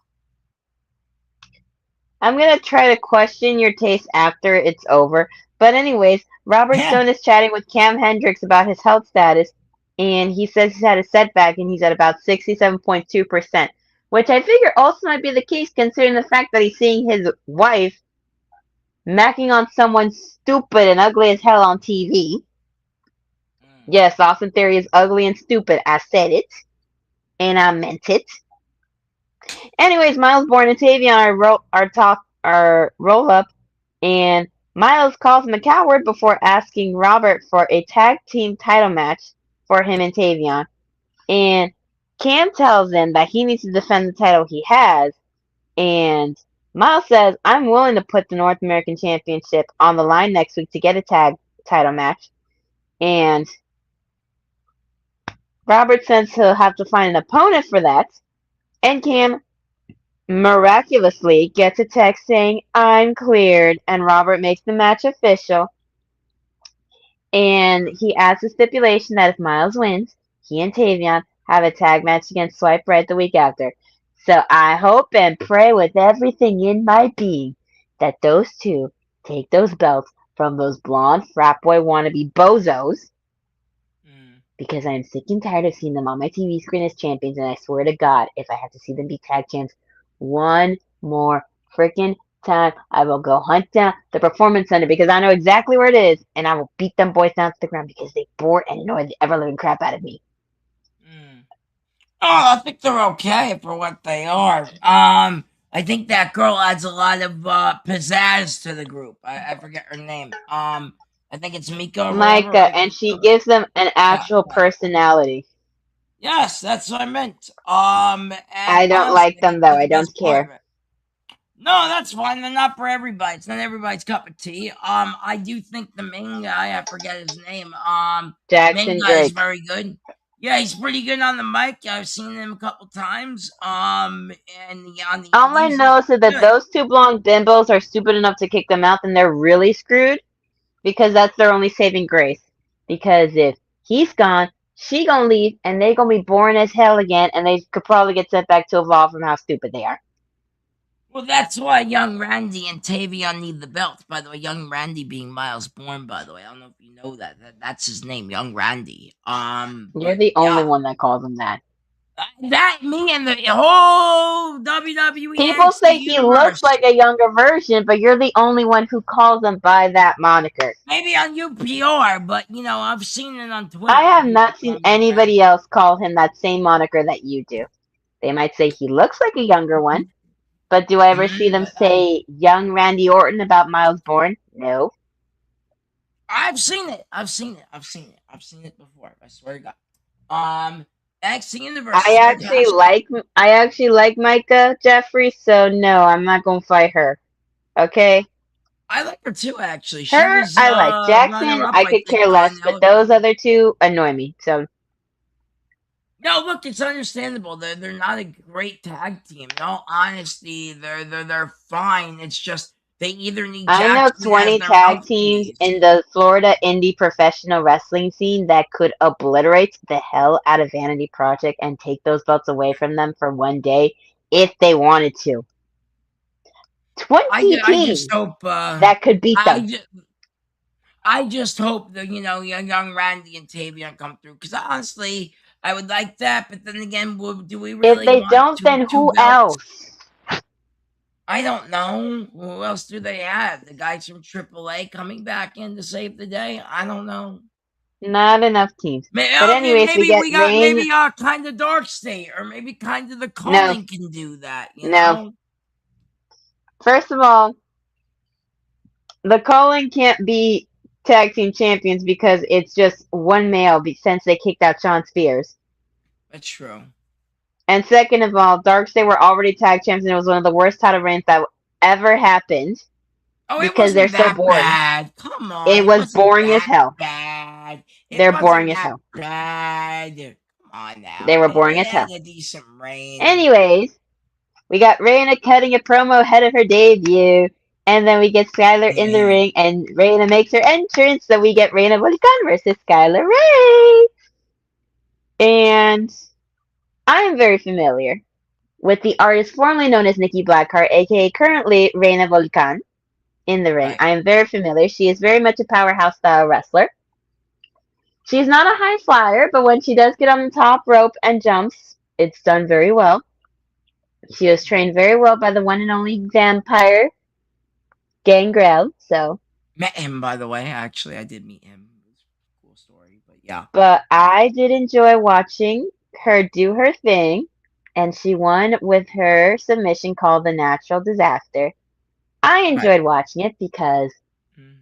I'm gonna try to question your taste after it's over. But anyways, Robert Yeah. Stone is chatting with Cam Hendricks about his health status, and he says he's had a setback and he's at about 67.2%, which I figure also might be the case considering the fact that he's seeing his wife macking on someone stupid and ugly as hell on TV. Mm. Yes, Austin Theory is ugly and stupid. I said it, and I meant it. Anyways, Miles Bourne and Tavion are roll up, and Miles calls him a coward before asking Robert for a tag team title match for him and Tavion. And Cam tells him that he needs to defend the title he has, and Miles says, I'm willing to put the North American Championship on the line next week to get a tag title match. And Robert says he'll have to find an opponent for that. And Cam miraculously gets a text saying, I'm cleared, and Robert makes the match official. And he adds the stipulation that if Miles wins, he and Tavion have a tag match against Swipe Right the week after. So I hope and pray with everything in my being that those two take those belts from those blonde frat boy wannabe bozos, Mm. because I am sick and tired of seeing them on my TV screen as champions, and I swear to God, if I have to see them be tag champs one more freaking time, I will go hunt down the Performance Center because I know exactly where it is, and I will beat them boys down to the ground because they bore and annoy the ever living crap out of me. Mm. Oh, I think they're okay for what they are. I think that girl adds a lot of pizzazz to the group. I forget her name. I think it's Mika or whatever. Micah, and she gives them an Yeah, actual yeah. personality. Yes, that's what I meant. And I don't honestly, like I them think though. they're I the don't best part care. of it. No, that's fine. They're not for everybody. It's not everybody's cup of tea. I do think the main guy, I forget his name. The main Jackson guy is Drake. very good. Yeah, he's pretty good on the mic. I've seen him a couple times. And on the All I indies, know he's is that if good. those two blonde bimbos are stupid enough to kick them out, then they're really screwed because that's their only saving grace. Because if he's gone, she gonna leave, and they gonna be boring as hell again, and they could probably get sent back to Evolve from how stupid they are. Well, that's why Young Randy and Tavion need the belts. By the way, Young Randy being Miles Bourne. By the way, I don't know if you know that's his name, Young Randy. You're But the only yeah, one that calls him that. that me and the whole WWE People NXT say he looks universe. like a younger version, but you're the only one who calls him by that moniker. Maybe on UPR, but I've seen it on I Twitter where have people not call seen him Young anybody Randy. else call him that same moniker that you do. They might say he looks like a younger one, but do I ever see them say young Randy Orton about Miles Bourne? No. I've seen it. I've seen it. I've seen it. I've seen it before. I swear to God. Um, NXT Universe is fantastic. I actually like Micah Jeffrey, so no, I'm not gonna fight her. Okay? I like her too. Actually, she Her was I like. runner Jackson up, I I could think, care on less, but those Heatwave. other two annoy me. So No, look, it's understandable. They're not a great tag team. In all honesty, they're fine. It's just they either need I know Jackson as 20 their tag teams mouthpiece. in the Florida indie professional wrestling scene that could obliterate the hell out of Vanity Project and take those belts away from them for one day if they wanted to. 20 I just teams hope. that could beat I them. just, I just hope that young Randy and Tavion come through. Because honestly, I would like that. But then again, do we If really they want don't, then two who belts? else? I don't know. Who else do they have? The guys from AAA coming back in to save the day? I don't know. Not enough teams. But anyways, we Maybe get we got Rain. maybe kind of Dark State, or maybe kind of the No, calling can do that. no. First of all, the calling can't be. tag team champions because it's just one male since they kicked out Shawn Spears. That's true. And second of all, DarkState were already tag champs, and it was one of the worst title reigns that ever happened Oh, it because they're wasn't so that boring. bad. Come on, It it was wasn't boring as that hell. bad. It They're wasn't boring as that hell. bad. Come on They now. were They boring as had hell. a decent reign. Anyways, we got Reina cutting a promo ahead of her debut, and then we get Skylar in the ring, and Reina makes her entrance, so we get Reina Volcan versus Skylar Raye. And I am very familiar with the artist formerly known as Nikki Blackheart, aka currently Reina Volcan, in the ring. Right. I am very familiar. She is very much a powerhouse style wrestler. She's not a high flyer, but when she does get on the top rope and jumps, it's done very well. She was trained very well by the one and only vampire Gangrel, so. Met him, by the way. Actually, I did meet him. It was a cool story, but yeah. But I did enjoy watching her do her thing, and she won with her submission called the Natural Disaster. I Right. enjoyed watching it because Mm.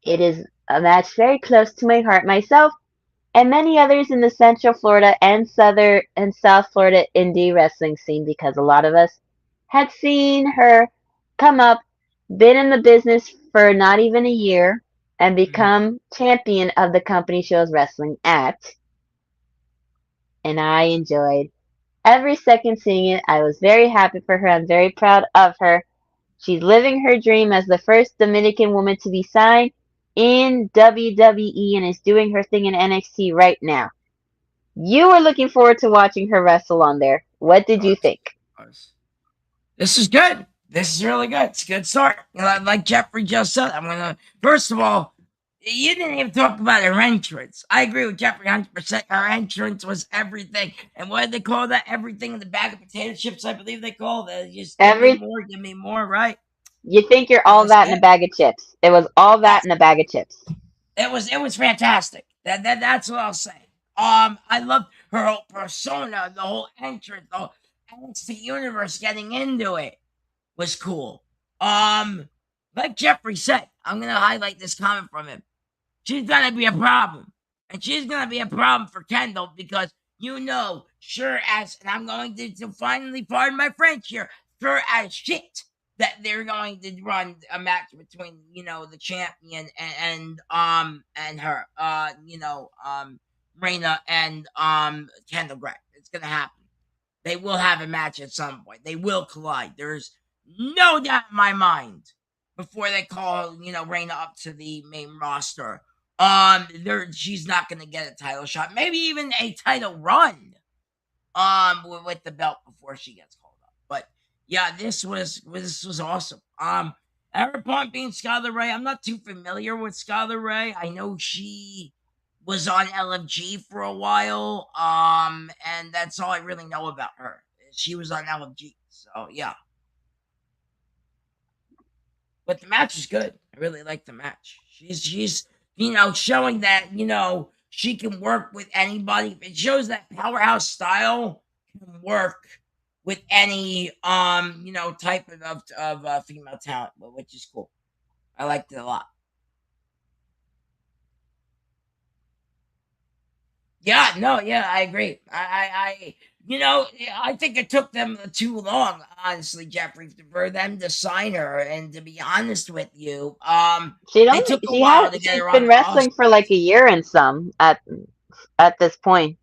it is a match very close to my heart myself and many others in the Central Florida and Southern and South Florida indie wrestling scene because a lot of us had seen her come up, been in the business for not even a year, and Mm. become champion of the company she was wrestling at. And I enjoyed every second seeing it. I was very happy for her. I'm very proud of her. She's living her dream as the first Dominican woman to be signed in WWE and is doing her thing in NXT right now. You were looking forward to watching her wrestle on there. What did you think? Was. This is good. This is really good. It's a good start. Like Jeffrey just said, I'm gonna first of all, you didn't even talk about her entrance. I agree with Jeffrey 100%. Her entrance was everything. And what did they call that? Everything in the bag of potato chips, I believe they call that. Just Every give me more, right? you think you're That all was that in a it. bag of chips. It was all that Yes, in a bag of chips. it was fantastic. That's what I'll say. I loved her whole persona, the whole entrance, the whole NXT universe getting into it was cool. Like Jeffrey said, I'm gonna highlight this comment from him. She's gonna be a problem, and she's gonna be a problem for Kendall because sure as, and I'm going to finally pardon my French here, sure as shit that they're going to run a match between the champion and her Reina and Kendall Gray. It's gonna happen. They will have a match at some point. They will collide. There's no doubt in my mind before they call, Reina up to the main roster. She's not gonna get a title shot. Maybe even a title run. With the belt before she gets called up. But yeah, this was awesome. Her point being Skylar Raye. I'm not too familiar with Skylar Raye. I know she was on LFG for a while. And that's all I really know about her. She was on LFG. So yeah. But the match is good. I really like the match. She's showing that she can work with anybody. It shows that powerhouse style can work with any type of female talent, which is cool. I liked it a lot. Yeah, no, yeah, I agree. I think it took them too long, honestly, Jeffrey, for them to sign her. And to be honest with you, they took a while to get She's her on been the roster. wrestling for like a year and some at this point.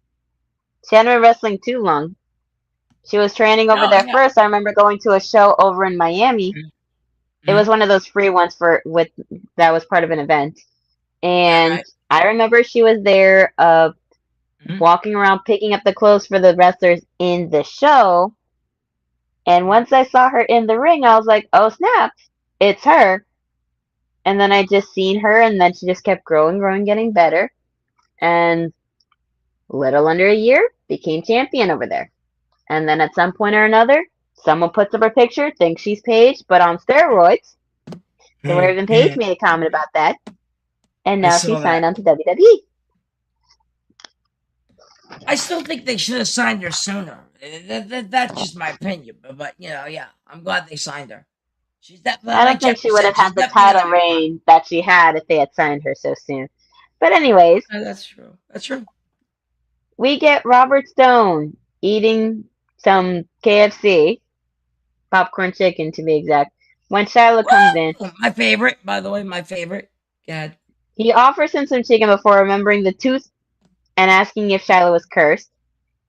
She hadn't been wrestling too long. She was training over No, there yeah. first. I remember going to a show over in Miami. It was Mm-hmm. one of those free ones for with that was part of an event. Right, And right. I remember she was there Mm-hmm. walking around picking up the clothes for the wrestlers in the show. And Mm-hmm. once I saw her in the ring, I was like, oh snap, it's her. And then I just seen her, and then she just kept growing, growing, getting better. And little under a year, became champion over there. And then at some point or another, someone puts up her picture, thinks she's Paige, but on steroids. The Raven Page made a comment about that. And I now she's saw signed that. on to WWE. I still think they should have signed her sooner. That's just my opinion. But yeah, I'm glad they signed her. She's definitely I don't like think Jeff she would said. have She's had the definitely title gonna be fun. reign that she had if they had signed her so soon. But anyways, That's true. That's true. we get Robert Stone eating some KFC, popcorn chicken to be exact, when Shiloh comes in. Woo! My favorite, by the way, my favorite. God. He offers him some chicken before remembering the tooth and asking if Shiloh was cursed.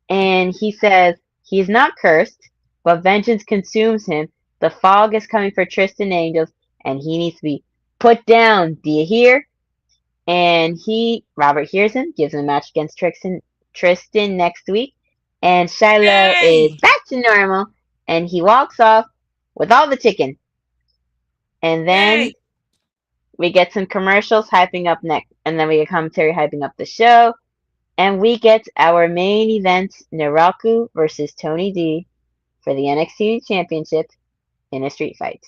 And he says he's not cursed, but vengeance consumes him. The fog is coming for Tristan Angels, and he needs to be put down. Do you hear? And Robert hears him, gives him a match against Tristan next week, and Shiloh is Yay! back to normal, and he walks off with all the chicken. And then Yay! we get some commercials hyping up next, and then we get commentary hyping up the show, and we get our main event, Naraku versus Tony D for the NXT Championship in a street fight.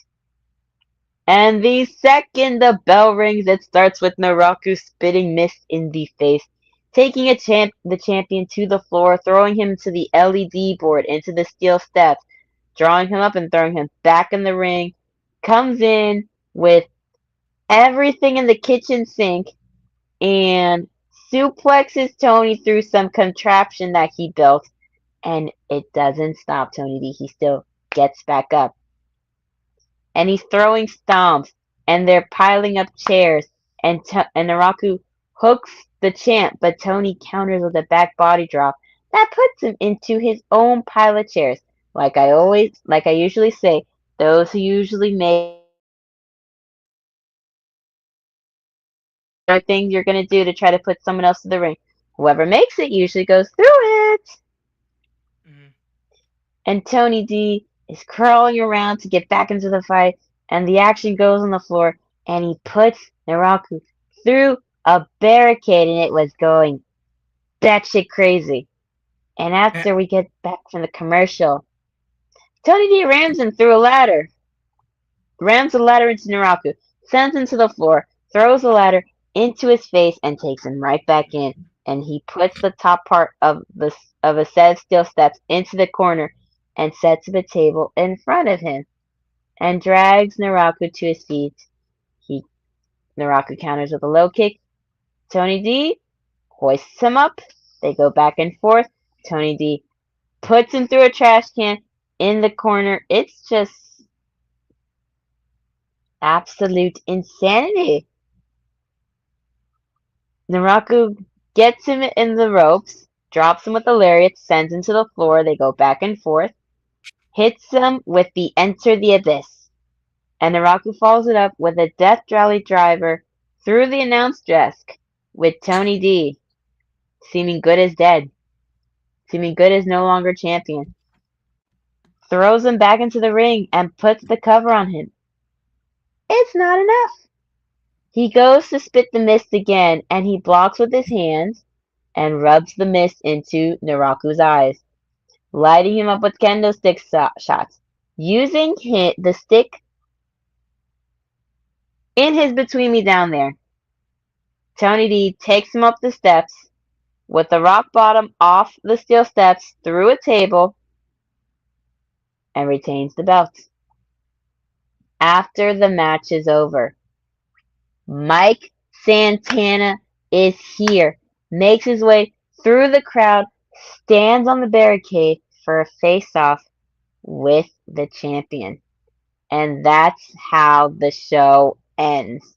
And the second the bell rings, it starts with Naraku spitting mist in the face, taking the champion to the floor, throwing him to the LED board, into the steel steps, drawing him up and throwing him back in the ring, comes in with everything in the kitchen sink, and suplexes Tony through some contraption that he built, and it doesn't stop Tony D. He still gets back up. And he's throwing stomps, and they're piling up chairs, and Naraku hooks the champ, but Tony counters with a back body drop that puts him into his own pile of chairs. Like I usually say, those who usually make are things you're gonna do to try to put someone else in the ring. Whoever makes it usually goes through it. Mhm. And Tony D is crawling around to get back into the fight, and the action goes on the floor, and he puts Naraku through a barricade, and it was going batshit crazy. And Eh, after we get back from the commercial, Tony D rams him through a ladder, rams the ladder into Naraku, sends him to the floor, throws the ladder into his face, and takes him right back in. And he puts the top part of a set of steel steps into the corner and sets up a table in front of him and drags Naraku to his feet. He Naraku counters with a low kick. Tony D hoists him up. They go back and forth. Tony D puts him through a trash can in the corner. It's just absolute insanity. Naraku gets him in the ropes, drops him with a lariat, sends him to the floor. They go back and forth, hits him with the Enter the Abyss, and Naraku follows it up with a Death Rally driver through the announce desk, with Tony D seeming good as dead, seeming good as no longer champion. Throws him back into the ring and puts the cover on him. It's not enough. He goes to spit the mist again, and he blocks with his hands and rubs the mist into Naraku's eyes, lighting him up with kendo stick shots. Using the stick in his between me down there, Tony D takes him up the steps with the rock bottom off the steel steps through a table and retains the belt. After the match is over, Mike Santana is here, makes his way through the crowd, stands on the barricade for a face-off with the champion. And that's how the show ends.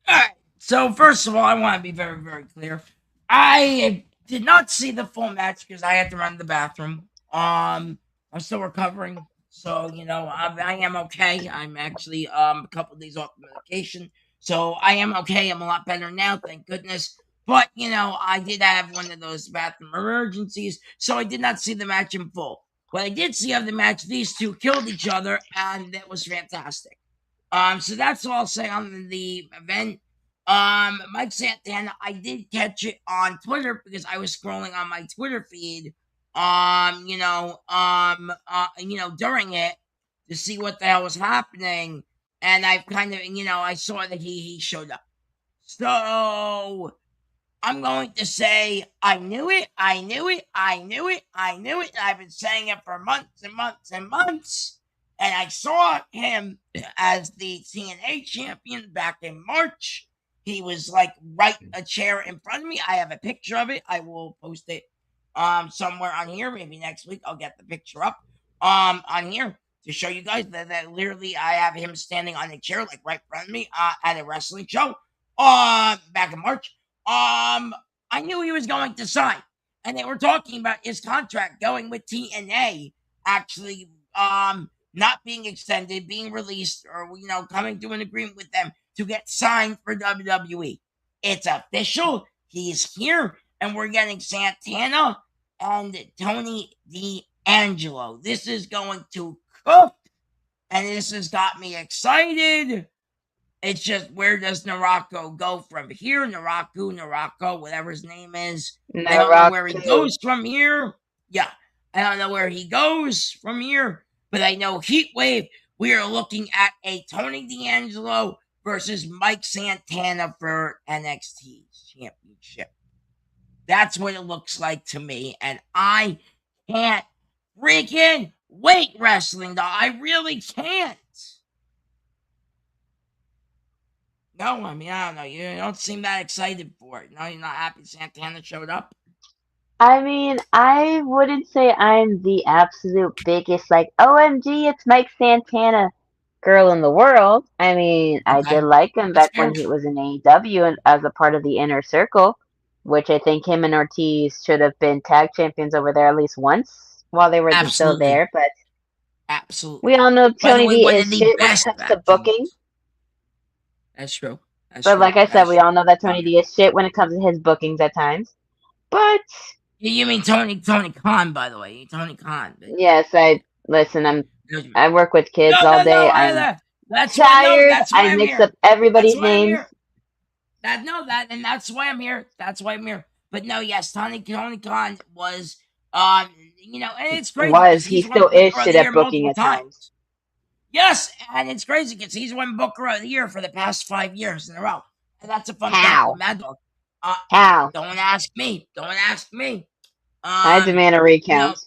All right. So first of all, I want to be very, very clear. I did not see the full match because I had to run to the bathroom. I'm still recovering, so I am okay. I'm actually a couple of days off medication, so I am okay. I'm a lot better now, thank goodness. But I did have one of those bathroom emergencies, so I did not see the match in full. What I did see of the match, these two killed each other, and that was fantastic. So that's all I'll say on the event. Mike Santana, I did catch it on Twitter because I was scrolling on my Twitter feed. During it to see what the hell was happening, and I've kind of, I saw that he showed up. So I'm going to say I knew it, I knew it, I knew it, I knew it. And I've been saying it for months and months and months. And I saw him as the TNA champion back in March. He was like right a chair in front of me. I have a picture of it. I will post it somewhere on here. Maybe next week I'll get the picture up on here to show you guys that literally I have him standing on a chair like right in front of me at a wrestling show back in March. I knew he was going to sign, and they were talking about his contract going with TNA actually not being extended, being released, or coming to an agreement with them to get signed for WWE. It's official. He's here, and we're getting Santana and Tony D'Angelo. This is going to cook, and this has got me excited. It's just, where does Naraku go from here? Naraku, whatever his name is. I don't know where he goes from here. Yeah, I don't know where he goes from here. But I know Heatwave, we are looking at a Tony D'Angelo versus Mike Santana for NXT Championship. That's what it looks like to me. And I can't freaking wait, Wrestling Doll. I really can't. No, I mean, I don't know. You don't seem that excited for it. No, you're not happy Santana showed up? I mean, I wouldn't say I'm the absolute biggest, like, OMG, it's Mike Santana girl in the world. I mean, I Okay. did like him That's back fair. when he was in AEW and as a part of the Inner Circle, which I think him and Ortiz should have been tag champions over there at least once while they were still Absolutely. there. But Absolutely. we all know By the Tony way, D one is of the shit when it best comes to tag booking. teams. That's true. That's But true. like I said, That's we true. all know that Tony D is shit when it comes to his bookings at times. But You mean Tony Khan, by the way. Tony Khan. But yeah. yes, I work with kids all No. day. I'm That's why. No, tired. that's I why I'm mix here. up That's everybody's why I'm names. here. And that's why I'm here. That's why I'm here. But no, yes, Tony Khan was, and it's crazy because He he's won still is Booker of shit the at Year booking multiple at times. times. Yes, and it's crazy because he's won Booker of the Year for the past 5 years in a row, and that's a fun fact with Mad Dog. How? Don't ask me. Don't ask me. I demand a recount.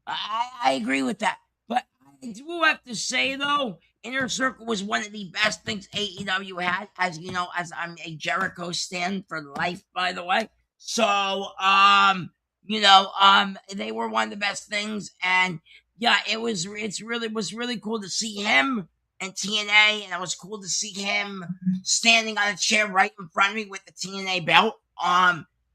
I agree with that. But I do have to say, though, Inner Circle was one of the best things AEW had. As you know, as I'm a Jericho stan for life, by the way. So, they were one of the best things. And yeah, was really cool to see him and TNA. And it was cool to see him standing on a chair right in front of me with the TNA belt.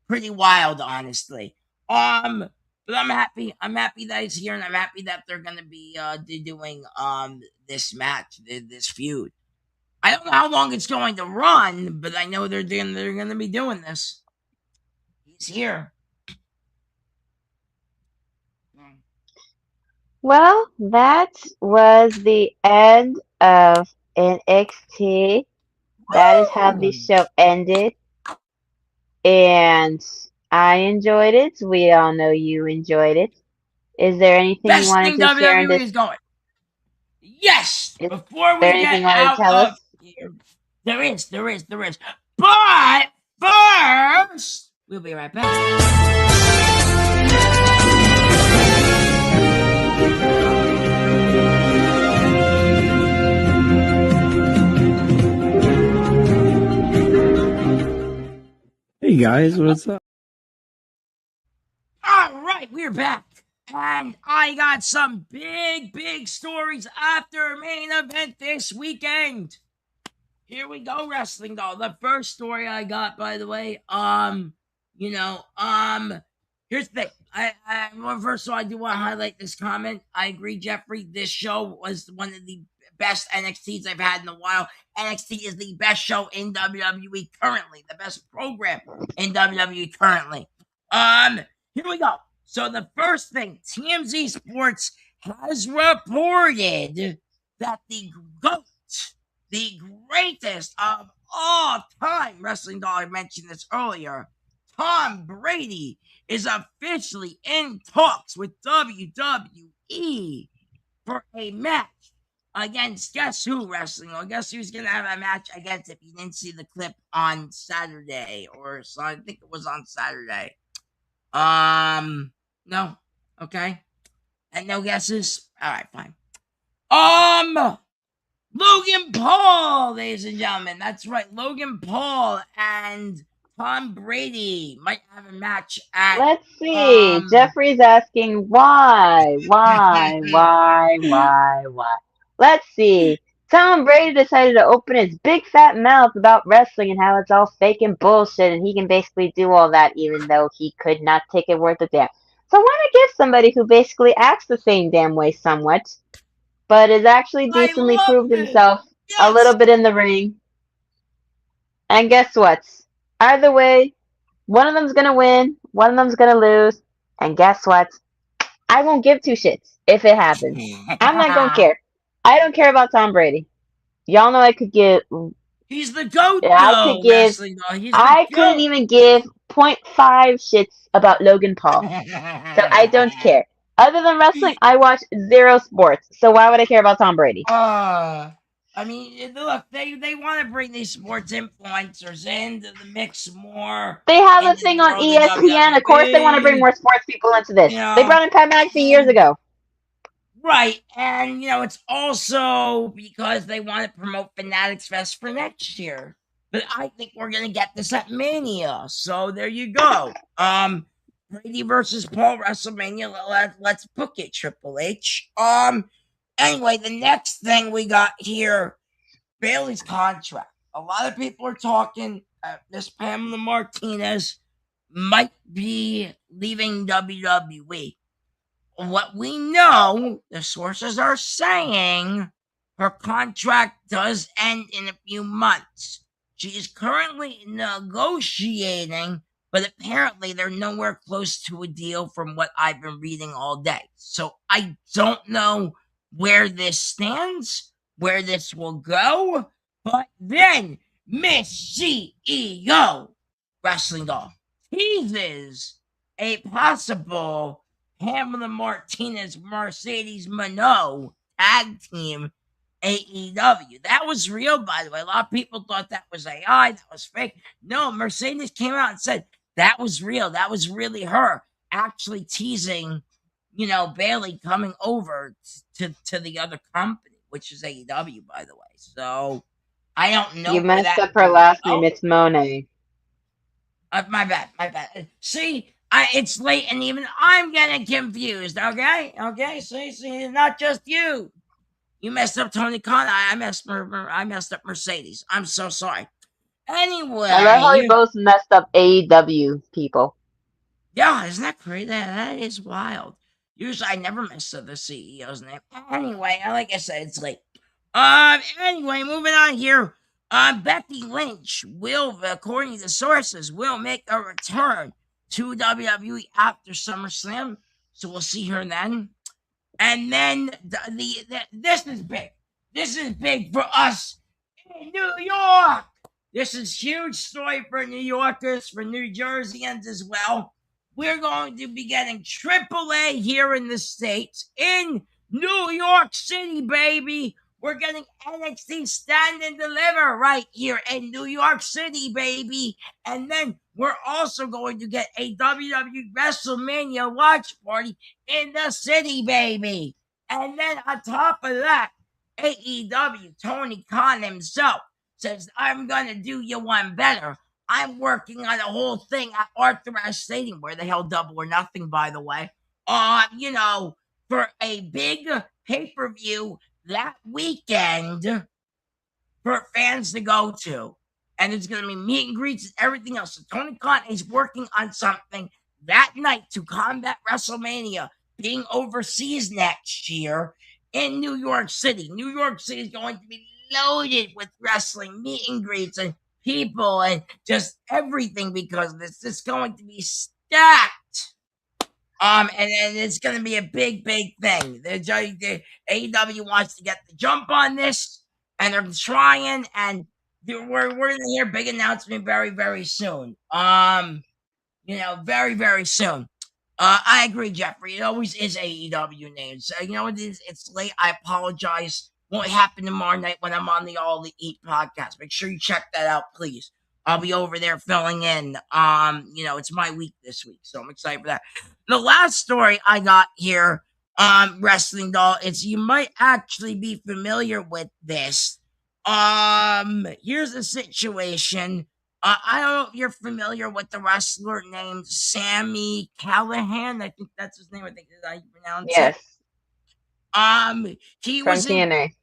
Pretty wild, honestly. But I'm happy. I'm happy that he's here, and I'm happy that they're gonna be doing this match, this feud. I don't know how long it's going to run, but I know they're gonna be doing this. He's here. Well, that was the end of NXT. That is how the show ended. And I enjoyed it. We all know you enjoyed it. Is there anything you Best wanted thing to share in WWE this? is going. Yes. Is Before there we get anything you wanted to out tell of us? here, there is. But first, we'll be right back. Hey guys, what's up? All right, we're back. And I got some big stories after main event this weekend. Here we go, Wrestling Doll. The first story I got, by the way, here's the thing. First of all, I do want to highlight this comment. I agree, Jeffrey. This show was one of the best NXTs I've had in a while. NXT is the best show in WWE currently, the best program in WWE currently. Here we go. So the first thing, TMZ Sports has reported that the GOAT, the greatest of all time wrestling doll, I mentioned this earlier, Tom Brady, is officially in talks with WWE for a match against guess who wrestling? Or guess who's gonna have a match against? If you didn't see the clip on Saturday, or so I think it was on Saturday. No, okay, and no guesses. All right, fine. Logan Paul, ladies and gentlemen. That's right, Logan Paul and Tom Brady might have a match at. Let's see. Jeffrey's asking why? Let's see. Tom Brady decided to open his big fat mouth about wrestling and how it's all fake and bullshit, and he can basically do all that even though he could not take it worth a damn. So why not give somebody who basically acts the same damn way somewhat, but has actually I decently love proved it. himself a Yes. little bit in the ring? And guess what? Either way, one of them's gonna win, one of them's gonna lose, and guess what? I won't give two shits if it happens. I'm not gonna care. I don't care about Tom Brady. Y'all know I could give. He's the goat, I could though. give. Wrestling, though. He's the I couldn't goat. even give .5 shits about Logan Paul. So I don't care. Other than wrestling, I watch zero sports. So why would I care about Tom Brady? I mean, look, they want to bring these sports influencers into the mix more. They have a Into thing the on world of ESPN. Of course, they want to bring WWE. more sports people into this. You They know, brought in Pat McAfee years ago. right, and it's also because they want to promote Fanatics Fest for next year. But I think we're gonna get this at Mania. So there you go. Brady versus Paul WrestleMania. Let's book it, Triple H. Anyway, the next thing we got here, Bayley's contract. A lot of people are talking. Miss Pamela Martinez might be leaving WWE. What we know, the sources are saying her contract does end in a few months. She is currently negotiating, but apparently they're nowhere close to a deal from what I've been reading all day. So I don't know where this stands, where this will go. But then Miss CEO Wrestling Doll teases a possible Pamela Martinez Mercedes Moné tag team AEW. That was real, by the way. A lot of people thought that was AI, that was fake. No, Mercedes came out and said that was real. That was really her actually teasing, Bayley coming over to the other company, which is AEW, by the way. So I don't know You where messed that up her will last name. go. It's Monet. My bad. See, it's late and even I'm getting confused. Okay. See, not just you. You messed up Tony Khan. I messed up Mercedes. I'm so sorry. I love how we Anyway, both messed up AEW people. yeah, isn't that crazy? That is wild. Usually, I never mess up the CEO's name. Anyway, like I said, it's late. Anyway, moving on here. Becky Lynch will, according to sources, will make a return to WWE after SummerSlam. So we'll see her then. And then this is big. This is big for us in New York. This is huge story for New Yorkers, for New Jerseyans as well. We're going to be getting AAA here in the States, in New York City, baby. We're getting NXT Stand and Deliver right here in New York City, baby. And then we're also going to get a WWE WrestleMania watch party in the city, baby. And then on top of that, AEW, Tony Khan himself says, I'm going to do you one better. I'm working on a whole thing at Arthur Ashe Stadium, where they held Double or Nothing, by the way. For a big pay-per-view that weekend for fans to go to. And it's going to be meet and greets and everything else. So Tony Khan is working on something that night to combat WrestleMania being overseas next year in New York City. New York City is going to be loaded with wrestling meet and greets and people and just everything because this is going to be stacked. And it's going to be a big, big thing. The AEW wants to get the jump on this, and they're trying, and we're going to hear big announcement very, very soon. Very, very soon. I agree, Jeffrey. It always is AEW names. You know what it is? It's late. I apologize. won't happen tomorrow night when I'm on the All Elite podcast. Make sure you check that out, please. I'll be over there filling in. It's my week this week, so I'm excited for that. The last story I got here, Wrestling Doll, is you might actually be familiar with this. Here's the situation. I don't know if you're familiar with the wrestler named Sammy Callahan. I think that's his name. I think that's how you pronounce it. Yes, He from was in TNA.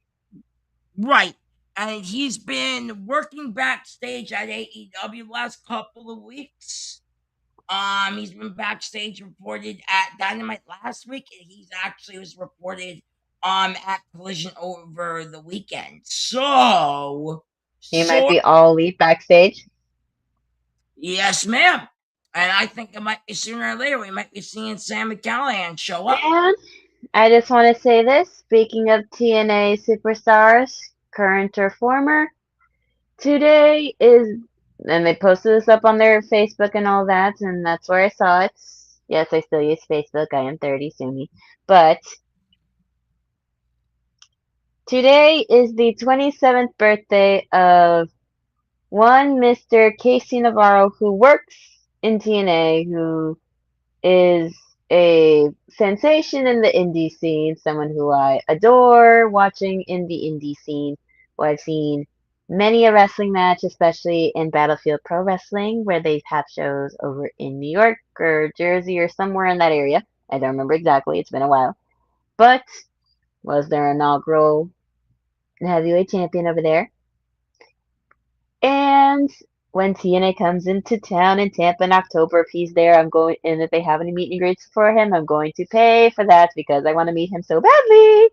right, and he's been working backstage at AEW the last couple of weeks. He's been backstage reported at Dynamite last week, and he's actually was reported at Collision over the weekend. So, He might sort be All Elite backstage. yes, ma'am. And I think it might be sooner or later we might be seeing Sammy Callahan show up. And I just want to say this. Speaking of TNA superstars, current or former, today is, and they posted this up on their Facebook and all that, and that's where I saw it. Yes, I still use Facebook. I am 30, sue me. But today is the 27th birthday of one Mr. Casey Navarro, who works in TNA, who is a sensation in the indie scene, someone who I adore watching in the indie scene, who I've seen many a wrestling match, especially in Battlefield Pro Wrestling, where they have shows over in New York or Jersey or somewhere in that area. I don't remember exactly, it's been a while. But was their inaugural heavyweight champion over there. And when TNA comes into town in Tampa in October, if he's there, I'm going, and if they have any meet and greets for him, I'm going to pay for that because I want to meet him so badly.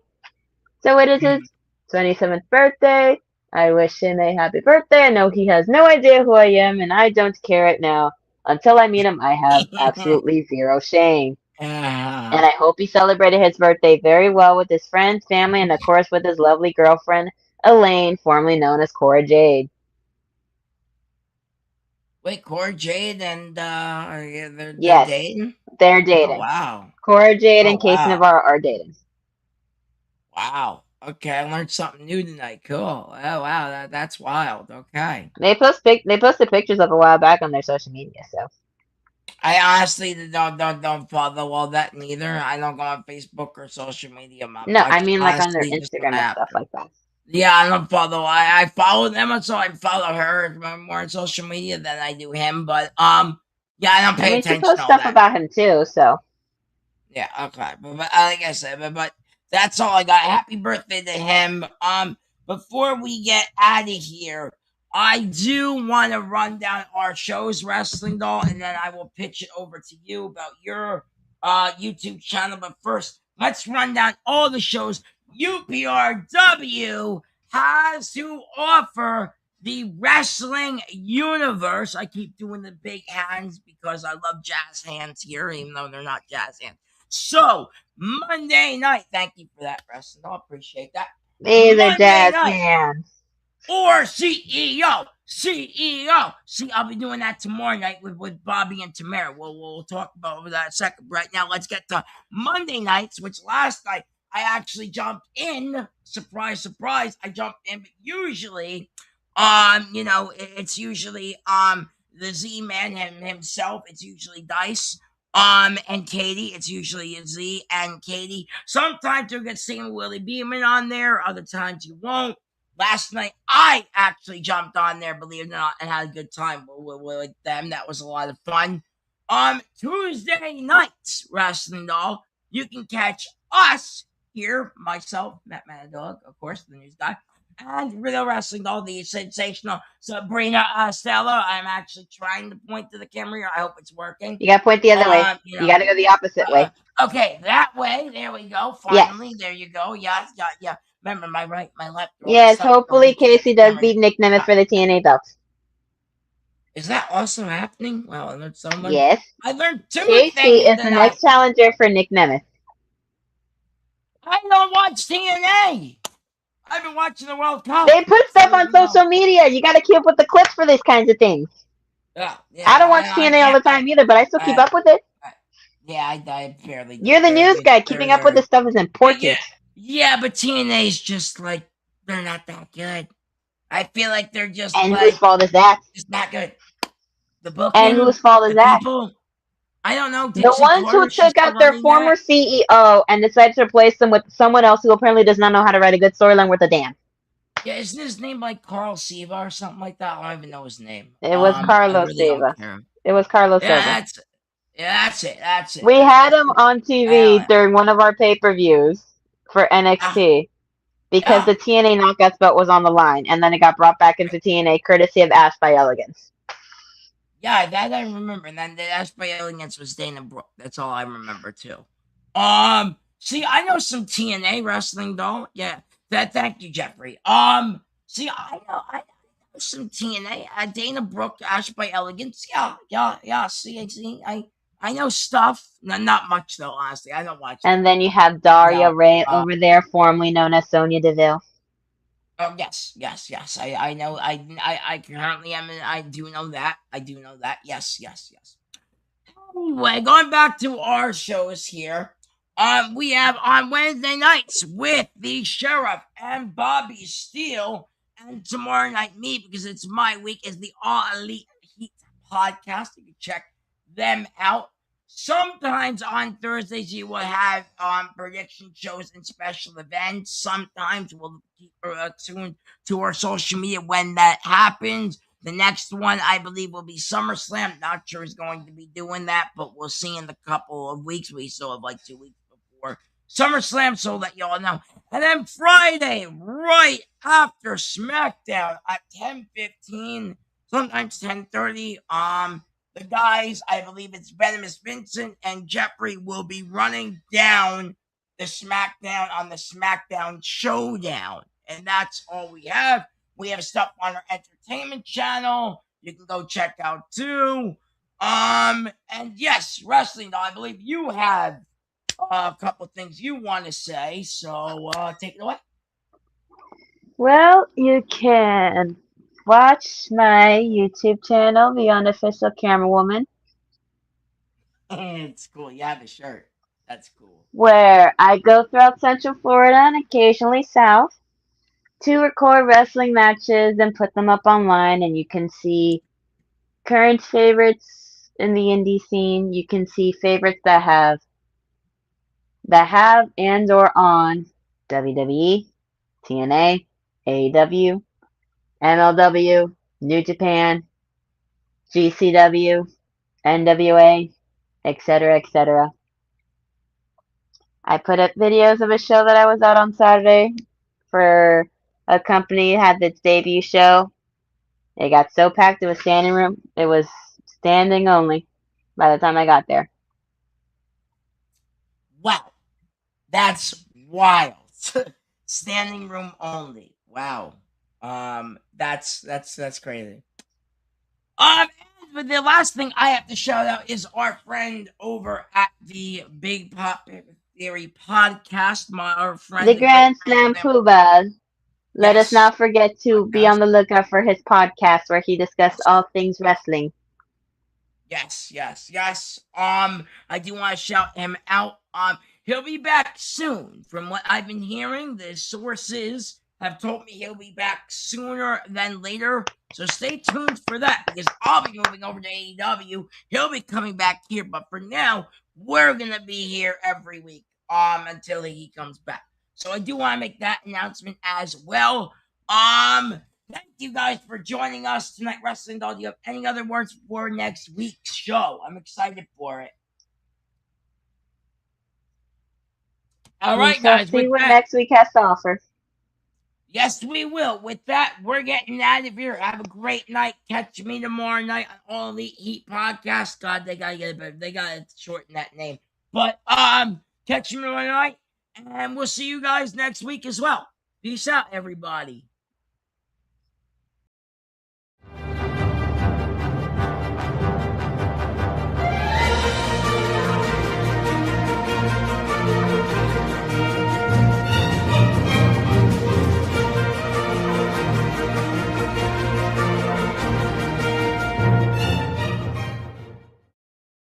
So it is his 27th birthday. I wish him a happy birthday. I know he has no idea who I am, and I don't care right now. Until I meet him, I have absolutely zero shame. And I hope he celebrated his birthday very well with his friends, family, and of course with his lovely girlfriend, Elaine, formerly known as Cora Jade. Wait, Cora Jade and they're Yes, dating? they're Oh dating. wow. Cora Jade Oh and Casey wow. Navarro are dating. Wow. Okay, I learned something new tonight. Cool. Oh wow, that's wild. Okay. They posted pictures of a while back on their social media. So I honestly don't follow all that neither. I don't go on Facebook or social media no, I much. mean like on their Honestly, just when I Instagram and have stuff to. like that. Yeah, I don't follow. I follow them, so I follow her more on social media than I do him. But yeah, I don't I pay mean, she attention posts to all stuff that. about him too. So Yeah, okay, but like I said, but that's all I got. Happy birthday to him. Before we get out of here, I do want to run down our shows, Wrestling Doll, and then I will pitch it over to you about your YouTube channel. But first, let's run down all the shows UPRW has to offer the wrestling universe. I keep doing the big hands because I love jazz hands here, even though they're not jazz hands. So, Monday night, thank you for that, Wrestling Doll. Appreciate that. these are Monday jazz night, hands. or CEO. See, I'll be doing that tomorrow night with Bobby and Tamara. We'll talk about that in a second. Right now, let's get to Monday nights, which last night I actually jumped in. Surprise, surprise, I jumped in, but usually, it's usually the Z-Man himself. It's usually Dice. And Katie, it's usually a Z and Katie. Sometimes you'll get singing Willie Beeman on there, other times you won't. Last night, I actually jumped on there, believe it or not, and had a good time with them. That was a lot of fun. Tuesday nights, Wrestling Doll, you can catch us here, myself, Matt Dog, of course, the news guy, and Real Wrestling Doll, the sensational Sabrina Estella. I'm actually trying to point to the camera here. I hope it's working. You gotta point the other way. You gotta go the opposite way. Okay, that way. There we go. Finally, yes. There you go. Yeah. Remember, my right, my left. Yes, hopefully Casey does beat Nick Nemeth for the TNA belt. Is that also happening? Wow, I learned so much. Yes. I learned two Casey things is the next challenger for Nick Nemeth. I don't watch TNA. I've been watching the World Cup. They put stuff on social media. You gotta keep up with the clips for these kinds of things. Yeah, I don't watch TNA all the time either, but I still keep up with it. Yeah, I barely. You're the news guy. Keeping up with this stuff is important. Yeah, but TNA is just like They're not that good. I feel like they're just And whose fault is that? just not good. The And booking, whose fault is the that? people. I don't know. The Dixie ones who Carter, she's took still out their running former that. CEO and decided to replace them with someone else who apparently does not know how to write a good storyline worth a damn. Yeah, isn't his name like Carl Siva or something like that? I don't even know his name. It was I Carlos really don't Silva. care. It was Carlos Yeah, Silva. that's it. That's it. We had him on TV Anyway, during one of our pay-per-views for ah, NXT because yeah, the TNA Knockouts belt was on the line, and then it got brought back into TNA courtesy of Ash by Elegance. yeah, that I remember. And then the Ash by Elegance was Dana Brooke. That's all I remember too. See, I know some TNA wrestling though. Yeah, thank you, Jeffrey. See, I know some TNA. Dana Brooke, Ash by Elegance. Yeah. See, I know stuff. No, not much though. Honestly, I don't watch And them. then you have Daria No. Ray over there, formerly known as Sonya Deville. Oh yes. I know. I currently am. I do know that. I do know that. Yes. Anyway, going back to our shows here. We have on Wednesday nights with the Sheriff and Bobby Steele, and tomorrow night me because it's my week is the All Elite Heat podcast. You can check them out. Sometimes on Thursdays you will have prediction shows and special events. Sometimes we'll keep tuned to our social media when that happens. The next one, I believe, will be SummerSlam. Not sure who's going to be doing that, but we'll see in a couple of weeks. We still have like 2 weeks before SummerSlam, so that y'all know. And then Friday, right after SmackDown at 10:15, sometimes 10:30. The guys, I believe it's Venomous Vincent and Jeffrey, will be running down the SmackDown on the SmackDown Showdown, and that's all we have. We have stuff on our entertainment channel. You can go check out too. And yes, wrestling. I believe you have a couple things you want to say, so take it away. Well, you can watch my YouTube channel, The Unofficial Camera Woman, It's cool. You have a shirt. That's cool. where I go throughout Central Florida and occasionally South to record wrestling matches and put them up online, and you can see current favorites in the indie scene. You can see favorites that have and or on WWE, TNA, AEW, MLW, New Japan, GCW, NWA, etc., etc. I put up videos of a show that I was at on Saturday for a company had its debut show. It got so packed it was standing room. It was standing only by the time I got there. Wow, that's wild. Standing room only. Wow. That's crazy. Um, but the last thing I have to shout out is our friend over at the Big Pop Theory podcast. Our friend, The the great Grand Grand Slam Slam. Poobah. Let us Yes, not forget to be podcast. on the lookout for his podcast where he discussed Yes, all things wrestling. yes. I do want to shout him out. He'll be back soon. From what I've been hearing, the sources have told me he'll be back sooner than later. So stay tuned for that because I'll be moving over to AEW. He'll be coming back here, but for now, we're gonna be here every week until he comes back. So I do want to make that announcement as well. Thank you guys for joining us tonight, Wrestling Doll. Do you have any other words for next week's show? I'm excited for it. All We right, shall guys, see with what that, next week has to offer. yes, we will. With that, we're getting out of here. Have a great night. Catch me tomorrow night on All Elite Heat Podcast. God, they gotta get it better. They gotta shorten that name. But catch me tomorrow night, and we'll see you guys next week as well. Peace out, everybody.